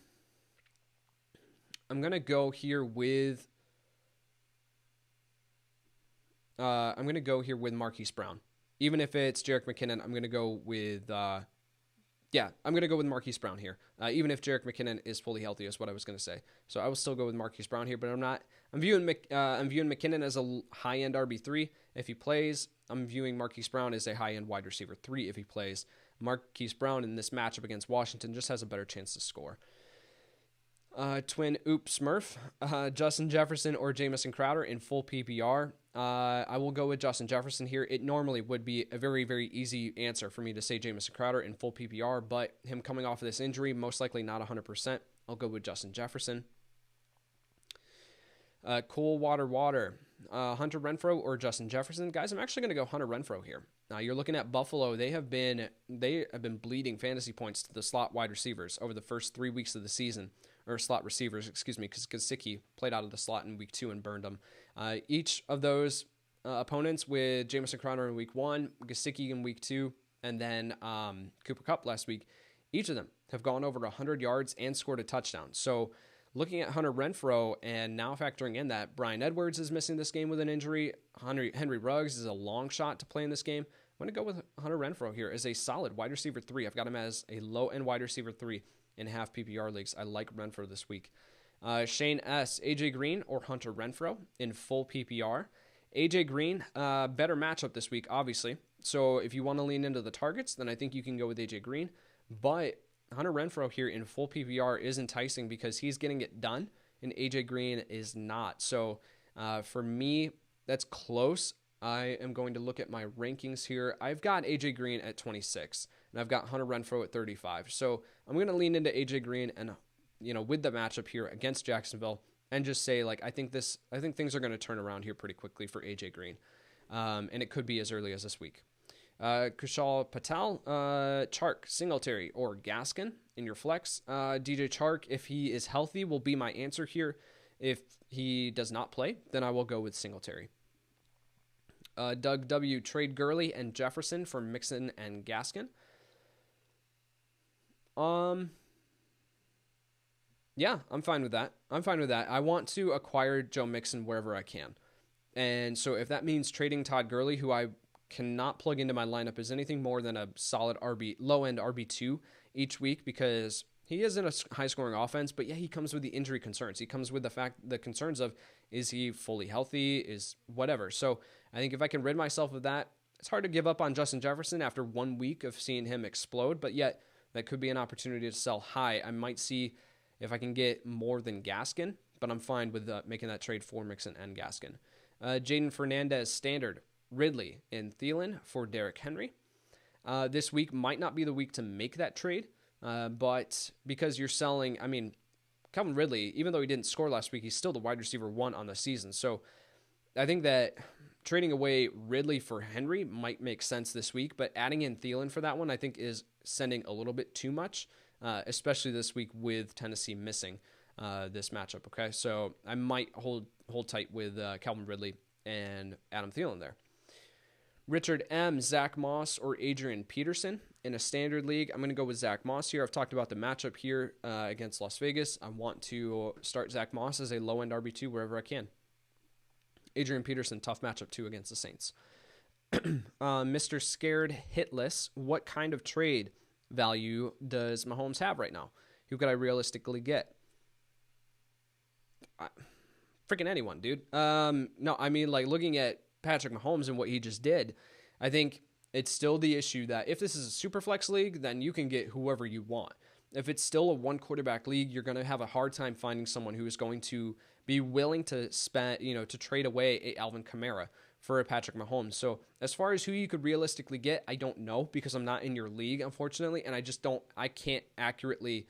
going to go here with Marquise Brown. Even if it's Jerick McKinnon, I'm going to go with Marquise Brown here. Even if Jerick McKinnon is fully healthy is what I was going to say. So I will still go with Marquise Brown here, but I'm viewing McKinnon as a high-end RB3 if he plays. I'm viewing Marquise Brown as a high-end wide receiver 3 if he plays. Marquise Brown in this matchup against Washington just has a better chance to score. Twin Oops Smurf, Justin Jefferson or Jamison Crowder in full PPR. I will go with Justin Jefferson here. It normally would be a very, very easy answer for me to say Jamison Crowder in full PPR, but him coming off of this injury, most likely not 100%. I'll go with Justin Jefferson. Cool Water, Hunter Renfrow or Justin Jefferson. Guys, I'm actually going to go Hunter Renfrow here. Now you're looking at Buffalo. They have been bleeding fantasy points to the slot wide receivers over the first 3 weeks of the season, or slot receivers, because Gesicki played out of the slot in week 2 and burned them. Each of those opponents with Jamison Crowder in week 1, Gesicki in week 2, and then Cooper Kupp last week, each of them have gone over 100 yards and scored a touchdown. So looking at Hunter Renfrow and now factoring in that Bryan Edwards is missing this game with an injury, Henry Ruggs is a long shot to play in this game. I'm going to go with Hunter Renfrow here as a solid wide receiver 3. I've got him as a low-end wide receiver 3 in half PPR leagues. I like Renfrow this week. Shane S., AJ Green or Hunter Renfrow in full PPR. AJ Green, better matchup this week, obviously. So if you want to lean into the targets, then I think you can go with AJ Green. But Hunter Renfrow here in full PPR is enticing because he's getting it done and AJ Green is not. So for me, that's close. I am going to look at my rankings here. I've got AJ Green at 26 and I've got Hunter Renfrow at 35. So I'm going to lean into AJ Green and, with the matchup here against Jacksonville and just say, I think things are going to turn around here pretty quickly for AJ Green. And it could be as early as this week. Kushal Patel, Chark, Singletary, or Gaskin in your flex. DJ Chark, if he is healthy, will be my answer here. If he does not play, then I will go with Singletary. Doug W, trade Gurley and Jefferson for Mixon and Gaskin. Yeah, I'm fine with that. I want to acquire Joe Mixon wherever I can. And so if that means trading Todd Gurley, who I cannot plug into my lineup as anything more than a solid low-end RB2 each week, because he is in a high-scoring offense, but yeah, he comes with the injury concerns. He comes with the concerns of, is he fully healthy, is whatever. So I think if I can rid myself of that, it's hard to give up on Justin Jefferson after 1 week of seeing him explode, but yet that could be an opportunity to sell high. I might see if I can get more than Gaskin, but I'm fine with making that trade for Mixon and Gaskin. Jaden Fernandez, standard. Ridley and Thielen for Derrick Henry. this week might not be the week to make that trade, but because you're selling, I mean, Calvin Ridley, even though he didn't score last week, he's still the wide receiver 1 on the season. So I think that trading away Ridley for Henry might make sense this week, but adding in Thielen for that one, I think, is sending a little bit too much, especially this week with Tennessee missing this matchup. Okay, so I might hold tight with Calvin Ridley and Adam Thielen there. Richard M., Zach Moss, or Adrian Peterson in a standard league. I'm going to go with Zach Moss here. I've talked about the matchup here against Las Vegas. I want to start Zach Moss as a low-end RB2 wherever I can. Adrian Peterson, tough matchup too against the Saints. Mr. Scared Hitless, what kind of trade value does Mahomes have right now? Who could I realistically get? Freaking anyone, dude. No, I mean, like, looking at Patrick Mahomes and what he just did, I think it's still the issue that if this is a super flex league, then you can get whoever you want. If it's still a 1-quarterback league, you're going to have a hard time finding someone who is going to be willing to spend, to trade away a Alvin Kamara for a Patrick Mahomes. So as far as who you could realistically get, I don't know, because I'm not in your league, unfortunately, and I can't accurately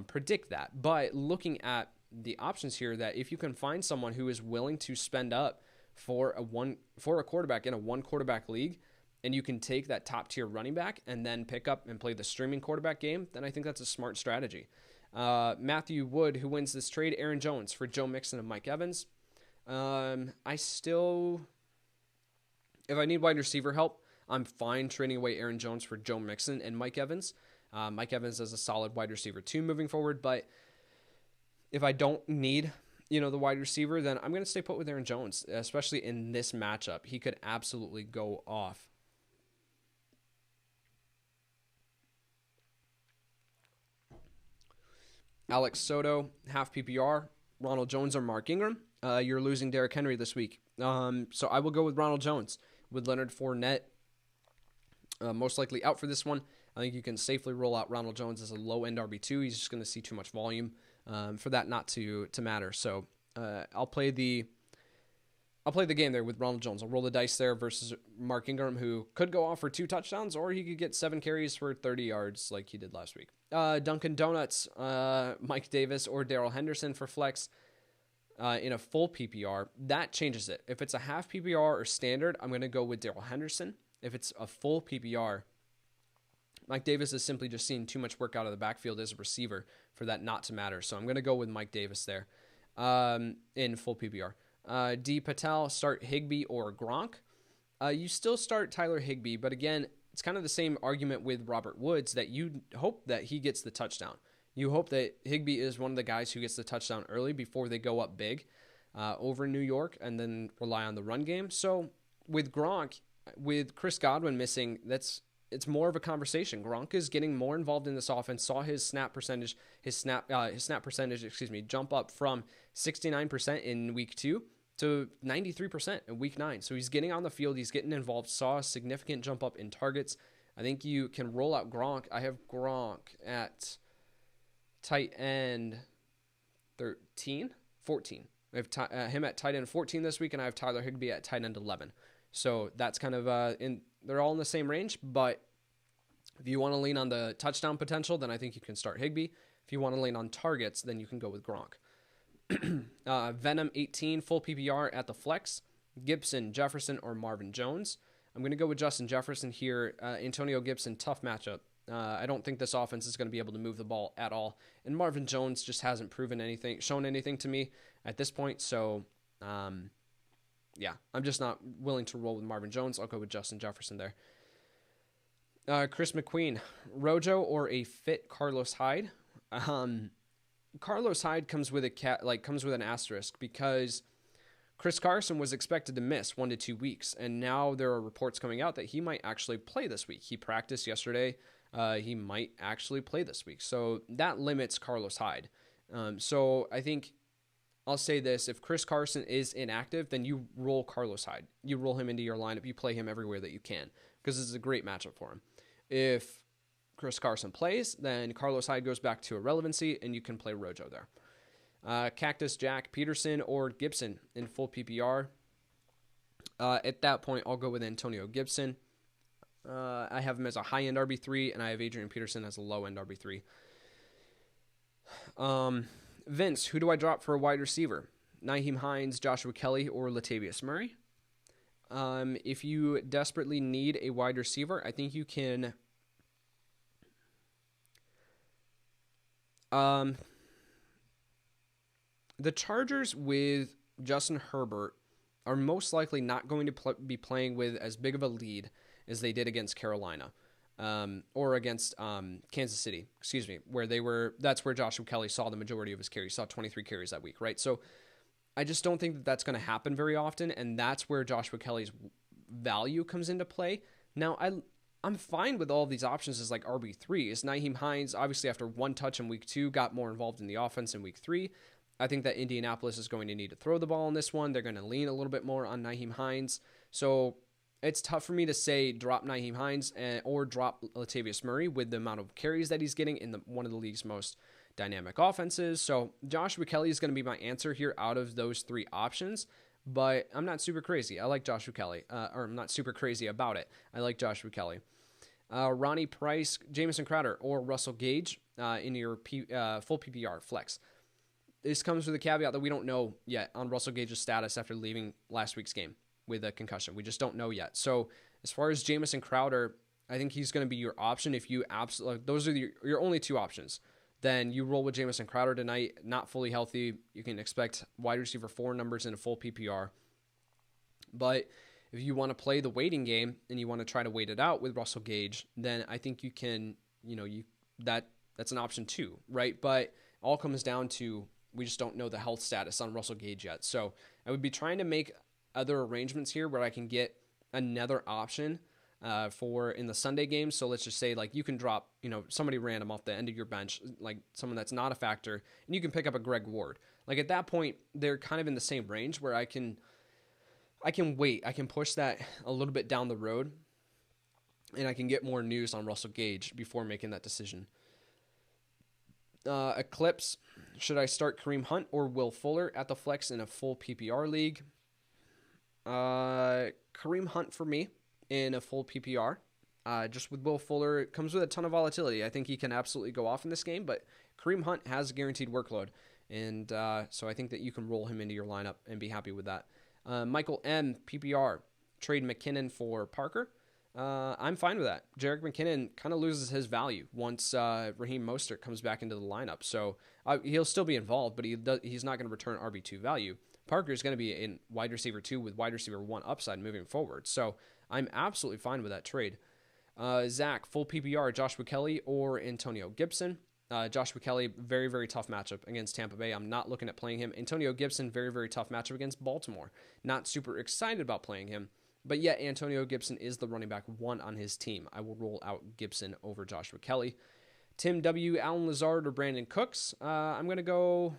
predict that. But looking at the options here, that if you can find someone who is willing to spend up for a quarterback in a 1-quarterback league, and you can take that top tier running back and then pick up and play the streaming quarterback game, then I think that's a smart strategy. Matthew Wood, who wins this trade, Aaron Jones for Joe Mixon and Mike Evans. If I need wide receiver help, I'm fine trading away Aaron Jones for Joe Mixon and Mike Evans. Mike Evans is a solid wide receiver too moving forward, but if I don't need the wide receiver, then I'm going to stay put with Aaron Jones, especially in this matchup. He could absolutely go off. Alex Soto, half PPR, Ronald Jones or Mark Ingram. You're losing Derrick Henry this week. So I will go with Ronald Jones with Leonard Fournette most likely out for this one. I think you can safely roll out Ronald Jones as a low-end RB2. He's just going to see too much volume for that not to matter. So I'll play the game there with Ronald Jones. I'll roll the dice there versus Mark Ingram, who could go off for 2 touchdowns, or he could get 7 carries for 30 yards like he did last week. Dunkin' Donuts, Mike Davis or Darrell Henderson for flex in a full PPR. That changes it. If it's a half PPR or standard, I'm going to go with Darrell Henderson. If it's a full PPR, Mike Davis is simply just seeing too much work out of the backfield as a receiver for that not to matter. So I'm going to go with Mike Davis there in full PPR. D. Patel, start Higbee or Gronk. You still start Tyler Higbee, but again, it's kind of the same argument with Robert Woods, that you hope that he gets the touchdown. You hope that Higbee is one of the guys who gets the touchdown early before they go up big over New York and then rely on the run game. So with Gronk, with Chris Godwin missing, it's more of a conversation. Gronk is getting more involved in this offense. Saw his snap percentage jump up from 69% in week 2 to 93% in week 9. So he's getting on the field, he's getting involved. Saw a significant jump up in targets. I think you can roll out Gronk. I have Gronk at tight end 14. I have him at tight end 14 this week, and I have Tyler Higbee at tight end 11. So that's kind of they're all in the same range, but if you want to lean on the touchdown potential, then I think you can start Higbee. If you want to lean on targets, then you can go with Gronk. Venom 18, full PPR at the flex, Gibson, Jefferson, or Marvin Jones. I'm going to go with Justin Jefferson here. Antonio Gibson, tough matchup. I don't think this offense is going to be able to move the ball at all. And Marvin Jones just hasn't shown anything to me at this point. So, yeah, I'm just not willing to roll with Marvin Jones. I'll go with Justin Jefferson there. Chris McQueen, Rojo or a fit Carlos Hyde? Carlos Hyde comes with an asterisk, because Chris Carson was expected to miss 1 to 2 weeks, and now there are reports coming out that he might actually play this week. He practiced yesterday. He might actually play this week. So that limits Carlos Hyde. So I think I'll say this. If Chris Carson is inactive, then you roll Carlos Hyde. You roll him into your lineup. You play him everywhere that you can, because this is a great matchup for him. If Chris Carson plays, then Carlos Hyde goes back to irrelevancy, and you can play Rojo there. Cactus Jack, Peterson, or Gibson in full PPR. At that point, I'll go with Antonio Gibson. I have him as a high-end RB3, and I have Adrian Peterson as a low-end RB3. Vince, who do I drop for a wide receiver? Nyheim Hines, Joshua Kelly, or Latavius Murray? If you desperately need a wide receiver, I think you can... the Chargers with Justin Herbert are most likely not going to be playing with as big of a lead as they did against Carolina, or against Kansas City, that's where Joshua Kelly saw the majority of his carries, saw 23 carries that week, right? So I just don't think that that's going to happen very often, and that's where Joshua Kelly's value comes into play. Now, I'm fine with all of these options as like RB3. Is Nyheim Hines, obviously after one touch in week 2, got more involved in the offense in week 3. I think that Indianapolis is going to need to throw the ball in this one. They're going to lean a little bit more on Nyheim Hines. So it's tough for me to say drop Nyheim Hines or drop Latavius Murray with the amount of carries that he's getting in one of the league's most dynamic offenses. So Joshua Kelly is going to be my answer here out of those 3 options. But I'm not super crazy. I like Joshua Kelly. Or I'm not super crazy about it. I like Joshua Kelly. Ronnie Price, Jamison Crowder, or Russell Gage in your full PPR flex. This comes with a caveat that we don't know yet on Russell Gage's status after leaving last week's game with a concussion. We just don't know yet. So as far as Jamison Crowder, I think he's going to be your option if you absolutely... Those are your only 2 options. Then you roll with Jamison Crowder tonight, not fully healthy. You can expect wide receiver 4 numbers in a full PPR. But if you want to play the waiting game and you want to try to wait it out with Russell Gage, then I think you can, that's an option too, right? But all comes down to we just don't know the health status on Russell Gage yet. So I would be trying to make other arrangements here where I can get another option for in the Sunday game. So let's just say like you can drop, somebody random off the end of your bench, like someone that's not a factor, and you can pick up a Greg Ward. Like at that point, they're kind of in the same range where I can wait. I can push that a little bit down the road, and I can get more news on Russell Gage before making that decision. Eclipse, should I start Kareem Hunt or Will Fuller at the flex in a full PPR league? Kareem Hunt for me in a full PPR. Just with Will Fuller, it comes with a ton of volatility. I think he can absolutely go off in this game, but Kareem Hunt has a guaranteed workload, and so I think that you can roll him into your lineup and be happy with that. Michael M, PPR, trade McKinnon for Parker. I'm fine with that. Jerick McKinnon kind of loses his value once Raheem Mostert comes back into the lineup. So he'll still be involved, but he's not going to return RB2 value. Parker is going to be in wide receiver 2 with wide receiver 1 upside moving forward. So I'm absolutely fine with that trade. Zach, full PPR, Joshua Kelly or Antonio Gibson. Joshua Kelly, very, very tough matchup against Tampa Bay. I'm not looking at playing him. Antonio Gibson, very, very tough matchup against Baltimore. Not super excited about playing him. But yet, Antonio Gibson is the running back 1 on his team. I will roll out Gibson over Joshua Kelly. Tim W, Allen Lazard, or Brandon Cooks. I'm gonna go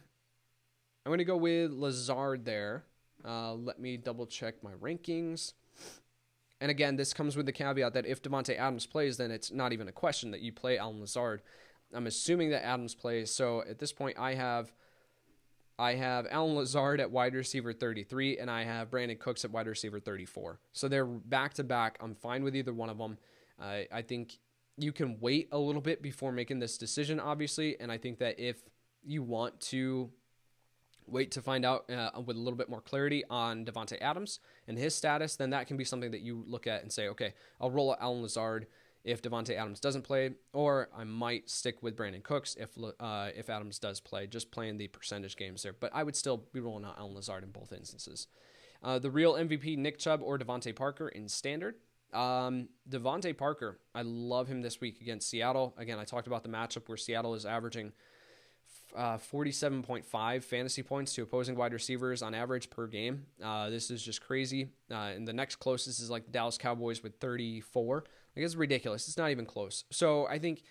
with Lazard there. Let me double check my rankings. And again, this comes with the caveat that if Davante Adams plays, then it's not even a question that you play Allen Lazard. I'm assuming that Adams plays. So at this point, I have Allen Lazard at wide receiver 33, and I have Brandon Cooks at wide receiver 34. So they're back-to-back. I'm fine with either one of them. I think you can wait a little bit before making this decision, obviously, and I think that if you want to wait to find out with a little bit more clarity on Davante Adams and his status, then that can be something that you look at and say, okay, I'll roll out Allen Lazard if Davante Adams doesn't play, or I might stick with Brandon Cooks if Adams does play, just playing the percentage games there. But I would still be rolling out Allen Lazard in both instances. The real MVP, Nick Chubb or Devontae Parker in standard. Devontae Parker, I love him this week against Seattle. Again, I talked about the matchup where Seattle is averaging 47.5 fantasy points to opposing wide receivers on average per game. This is just crazy. And the next closest is like the Dallas Cowboys with 34. Like, it's ridiculous. It's not even close. So I think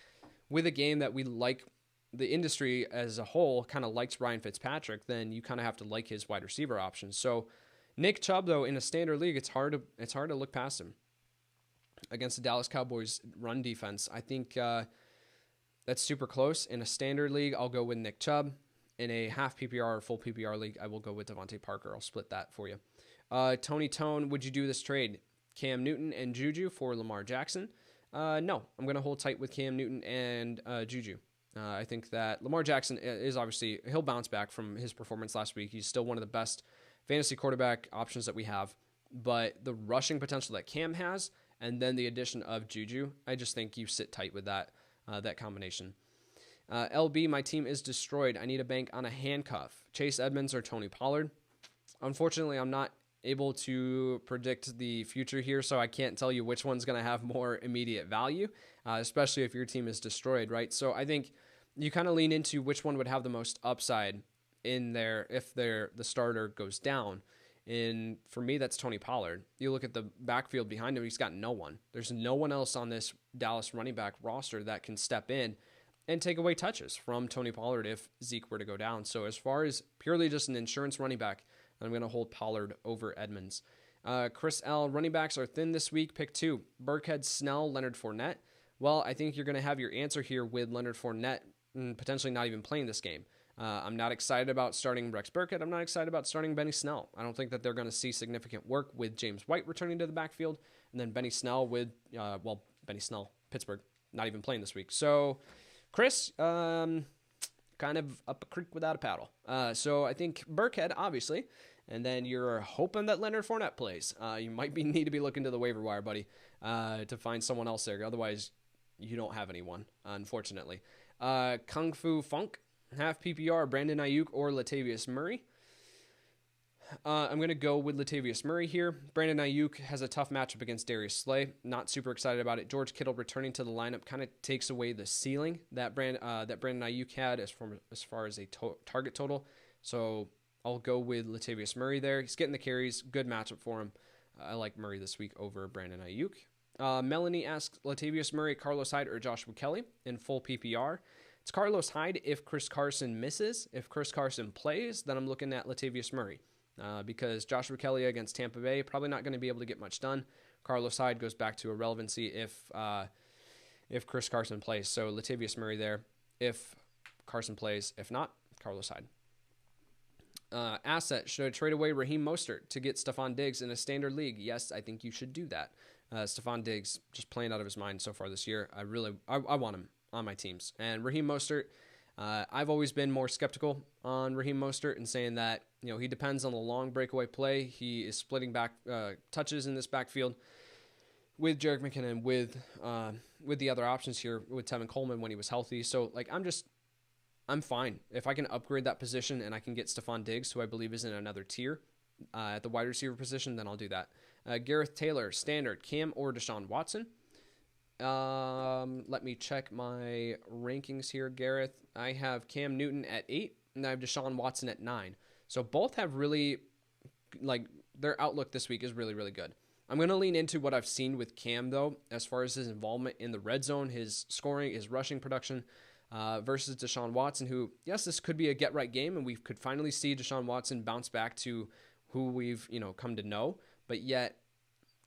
with a game that we like, the industry as a whole kind of likes Ryan Fitzpatrick, then you kind of have to like his wide receiver options. So Nick Chubb, though, in a standard league, it's hard to look past him against the Dallas Cowboys run defense. I think that's super close. In a standard league, I'll go with Nick Chubb. In a half PPR or full PPR league, I will go with Devontae Parker. I'll split that for you. Tony Tone, would you do this trade? Cam Newton and Juju for Lamar Jackson. No, I'm going to hold tight with Cam Newton and Juju. I think that Lamar Jackson is obviously, he'll bounce back from his performance last week. He's still one of the best fantasy quarterback options that we have. But the rushing potential that Cam has, and then the addition of Juju, I just think you sit tight with that combination. LB, my team is destroyed. I need a bank on a handcuff. Chase Edmonds or Tony Pollard. Unfortunately, I'm not able to predict the future here, so I can't tell you which one's going to have more immediate value, especially if your team is destroyed, right? So I think you kind of lean into which one would have the most upside in there if the starter goes down. And for me, that's Tony Pollard. You look at the backfield behind him, he's got no one. There's no one else on this Dallas running back roster that can step in and take away touches from Tony Pollard if Zeke were to go down. So as far as purely just an insurance running back, I'm going to hold Pollard over Edmonds. Chris L., running backs are thin this week. Pick 2, Burkhead, Snell, Leonard Fournette. Well, I think you're going to have your answer here with Leonard Fournette potentially not even playing this game. I'm not excited about starting Rex Burkhead. I'm not excited about starting Benny Snell. I don't think that they're going to see significant work with James White returning to the backfield, and then Benny Snell with, Benny Snell, Pittsburgh, not even playing this week. So, Chris, kind of up a creek without a paddle. So I think Burkhead, obviously, and then you're hoping that Leonard Fournette plays. You might need to be looking to the waiver wire, buddy, to find someone else there. Otherwise, you don't have anyone, unfortunately. Kung Fu Funk, half PPR, Brandon Ayuk or Latavius Murray. I'm going to go with Latavius Murray here. Brandon Ayuk has a tough matchup against Darius Slay. Not super excited about it. George Kittle returning to the lineup kind of takes away the ceiling that Brandon Ayuk had as far as a target total. So I'll go with Latavius Murray there. He's getting the carries. Good matchup for him. I like Murray this week over Brandon Ayuk. Melanie asks, Latavius Murray, Carlos Hyde, or Joshua Kelly in full PPR. It's Carlos Hyde if Chris Carson misses. If Chris Carson plays, then I'm looking at Latavius Murray. Because Joshua Kelly against Tampa Bay, probably not going to be able to get much done. Carlos Hyde goes back to irrelevancy if Chris Carson plays. So Latavius Murray there if Carson plays. If not, Carlos Hyde. Asset, should I trade away Raheem Mostert to get Stephon Diggs in a standard league? Yes, I think you should do that. Stephon Diggs just playing out of his mind so far this year. I want him on my teams. And Raheem Mostert, I've always been more skeptical on Raheem Mostert and saying that, he depends on the long breakaway play. He is splitting back touches in this backfield with Jerick McKinnon, with the other options here, with Tevin Coleman when he was healthy. So, I'm fine. If I can upgrade that position and I can get Stephon Diggs, who I believe is in another tier at the wide receiver position, then I'll do that. Gareth Taylor, standard, Cam or Deshaun Watson? Let me check my rankings here, Gareth. I have Cam Newton at 8, and I have Deshaun Watson at 9. So both have really, their outlook this week is really, really good. I'm going to lean into what I've seen with Cam, though, as far as his involvement in the red zone, his scoring, his rushing production, versus Deshaun Watson, who, yes, this could be a get-right game, and we could finally see Deshaun Watson bounce back to who we've, come to know. But yet,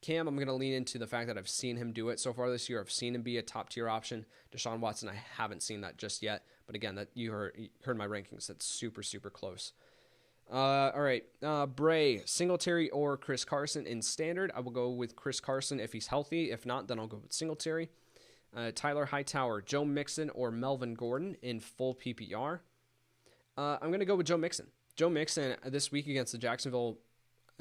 Cam, I'm going to lean into the fact that I've seen him do it so far this year. I've seen him be a top-tier option. Deshaun Watson, I haven't seen that just yet. But again, that you heard my rankings. That's super, super close. All right. Bray, Singletary or Chris Carson in standard. I will go with Chris Carson if he's healthy. If not, then I'll go with Singletary. Tyler Hightower, Joe Mixon or Melvin Gordon in full PPR. I'm going to go with Joe Mixon. Joe Mixon this week against the Jacksonville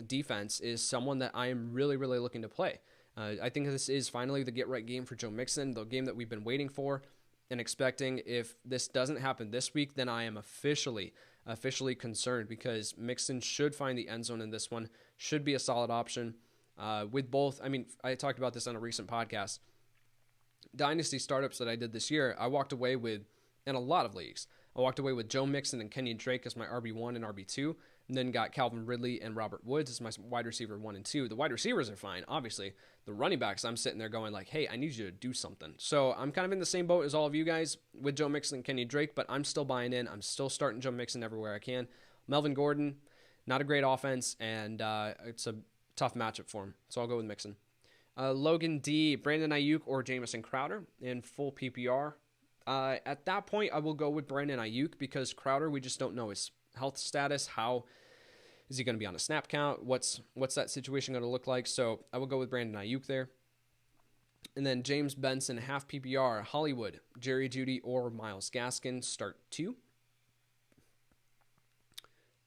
defense is someone that I am really, really looking to play. I think this is finally the get-right game for Joe Mixon, the game that we've been waiting for and expecting. If this doesn't happen this week, then I am officially concerned because Mixon should find the end zone in this one, should be a solid option with both. I mean, I talked about this on a recent podcast. Dynasty startups that I did this year, I walked away with, in a lot of leagues, I walked away with Joe Mixon and Kenyon Drake as my RB1 and RB2, and then got Calvin Ridley and Robert Woods as my wide receiver 1 and 2. The wide receivers are fine, obviously. The running backs, I'm sitting there going hey, I need you to do something. So I'm kind of in the same boat as all of you guys with Joe Mixon and Kenyon Drake, but I'm still buying in. I'm still starting Joe Mixon everywhere I can. Melvin Gordon, not a great offense, and it's a tough matchup for him. So I'll go with Mixon. Logan D, Brandon Ayuk or Jamison Crowder in full PPR. At that point, I will go with Brandon Ayuk because Crowder, we just don't know his health status, how Is he going to be on a snap count? What's that situation going to look like? So I will go with Brandon Ayuk there. And then James Benson, half PPR, Hollywood, Jerry Jeudy, or Myles Gaskin, start 2.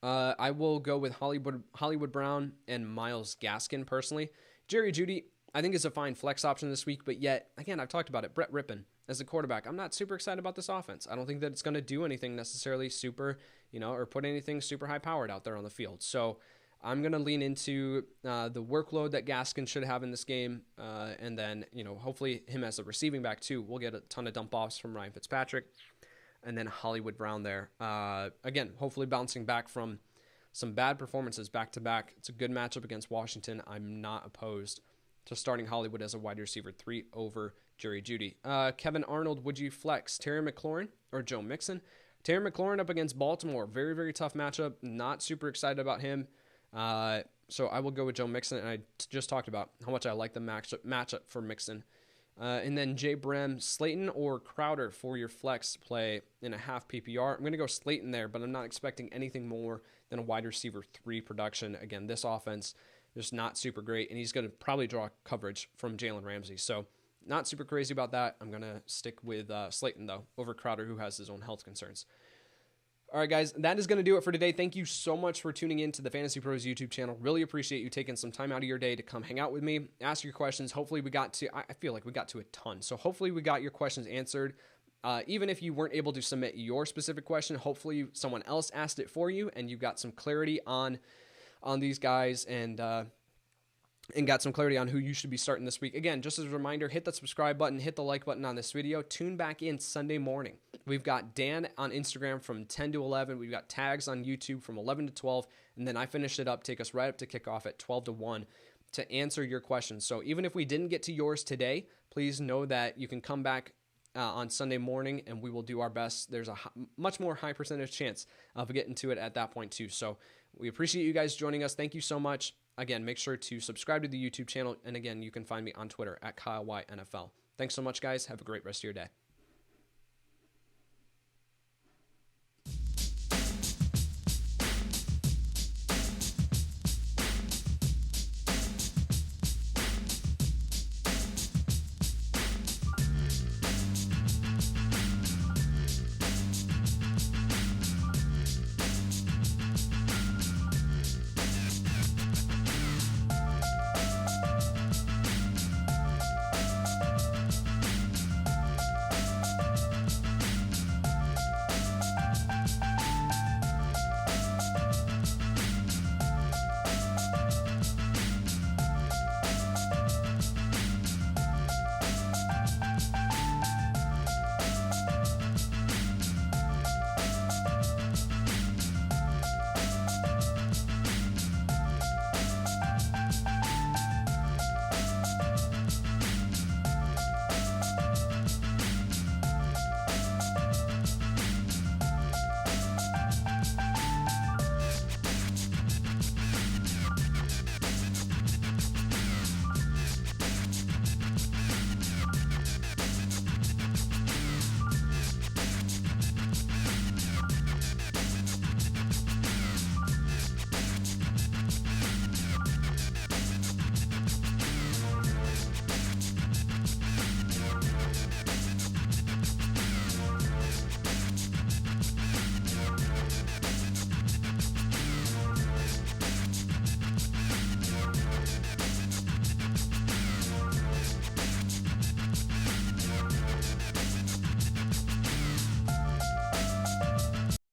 I will go with Hollywood Brown and Myles Gaskin personally. Jerry Jeudy, I think, is a fine flex option this week, but yet, again, I've talked about it. Brett Rippon as a quarterback, I'm not super excited about this offense. I don't think that it's going to do anything necessarily super, or put anything super high powered out there on the field. So I'm going to lean into the workload that Gaskin should have in this game, and then, hopefully him as a receiving back too. We'll get a ton of dump offs from Ryan Fitzpatrick. And then Hollywood Brown there. Again, hopefully bouncing back from some bad performances back-to-back. It's a good matchup against Washington. I'm not opposed to starting Hollywood as a wide receiver 3 over Jerry Jeudy. Kevin Arnold, would you flex Terry McLaurin or Joe Mixon? Terry McLaurin up against Baltimore. Very, very tough matchup. Not super excited about him. So I will go with Joe Mixon. And I just talked about how much I like the matchup for Mixon. And then Jay Brem, Slayton or Crowder for your flex play in a half PPR. I'm going to go Slayton there, but I'm not expecting anything more than a wide receiver 3 production. Again, this offense is not super great, and he's going to probably draw coverage from Jalen Ramsey. So not super crazy about that. I'm going to stick with Slayton, though, over Crowder, who has his own health concerns. All right, guys, that is going to do it for today. Thank you so much for tuning in to the Fantasy Pros YouTube channel. Really appreciate you taking some time out of your day to come hang out with me, ask your questions. Hopefully I feel like we got to a ton. So hopefully we got your questions answered. Even if you weren't able to submit your specific question, hopefully someone else asked it for you and you got some clarity on these guys and got some clarity on who you should be starting this week. Again, just as a reminder, hit the subscribe button, hit the like button on this video. Tune back in Sunday morning. We've got Dan on Instagram from 10 to 11. We've got tags on YouTube from 11 to 12. And then I finish it up, take us right up to kickoff at 12 to 1 to answer your questions. So even if we didn't get to yours today, please know that you can come back on Sunday morning and we will do our best. There's a much more high percentage chance of getting to it at that point too. So we appreciate you guys joining us. Thank you so much. Again, make sure to subscribe to the YouTube channel. And again, you can find me on Twitter at KyleYNFL. Thanks so much, guys. Have a great rest of your day.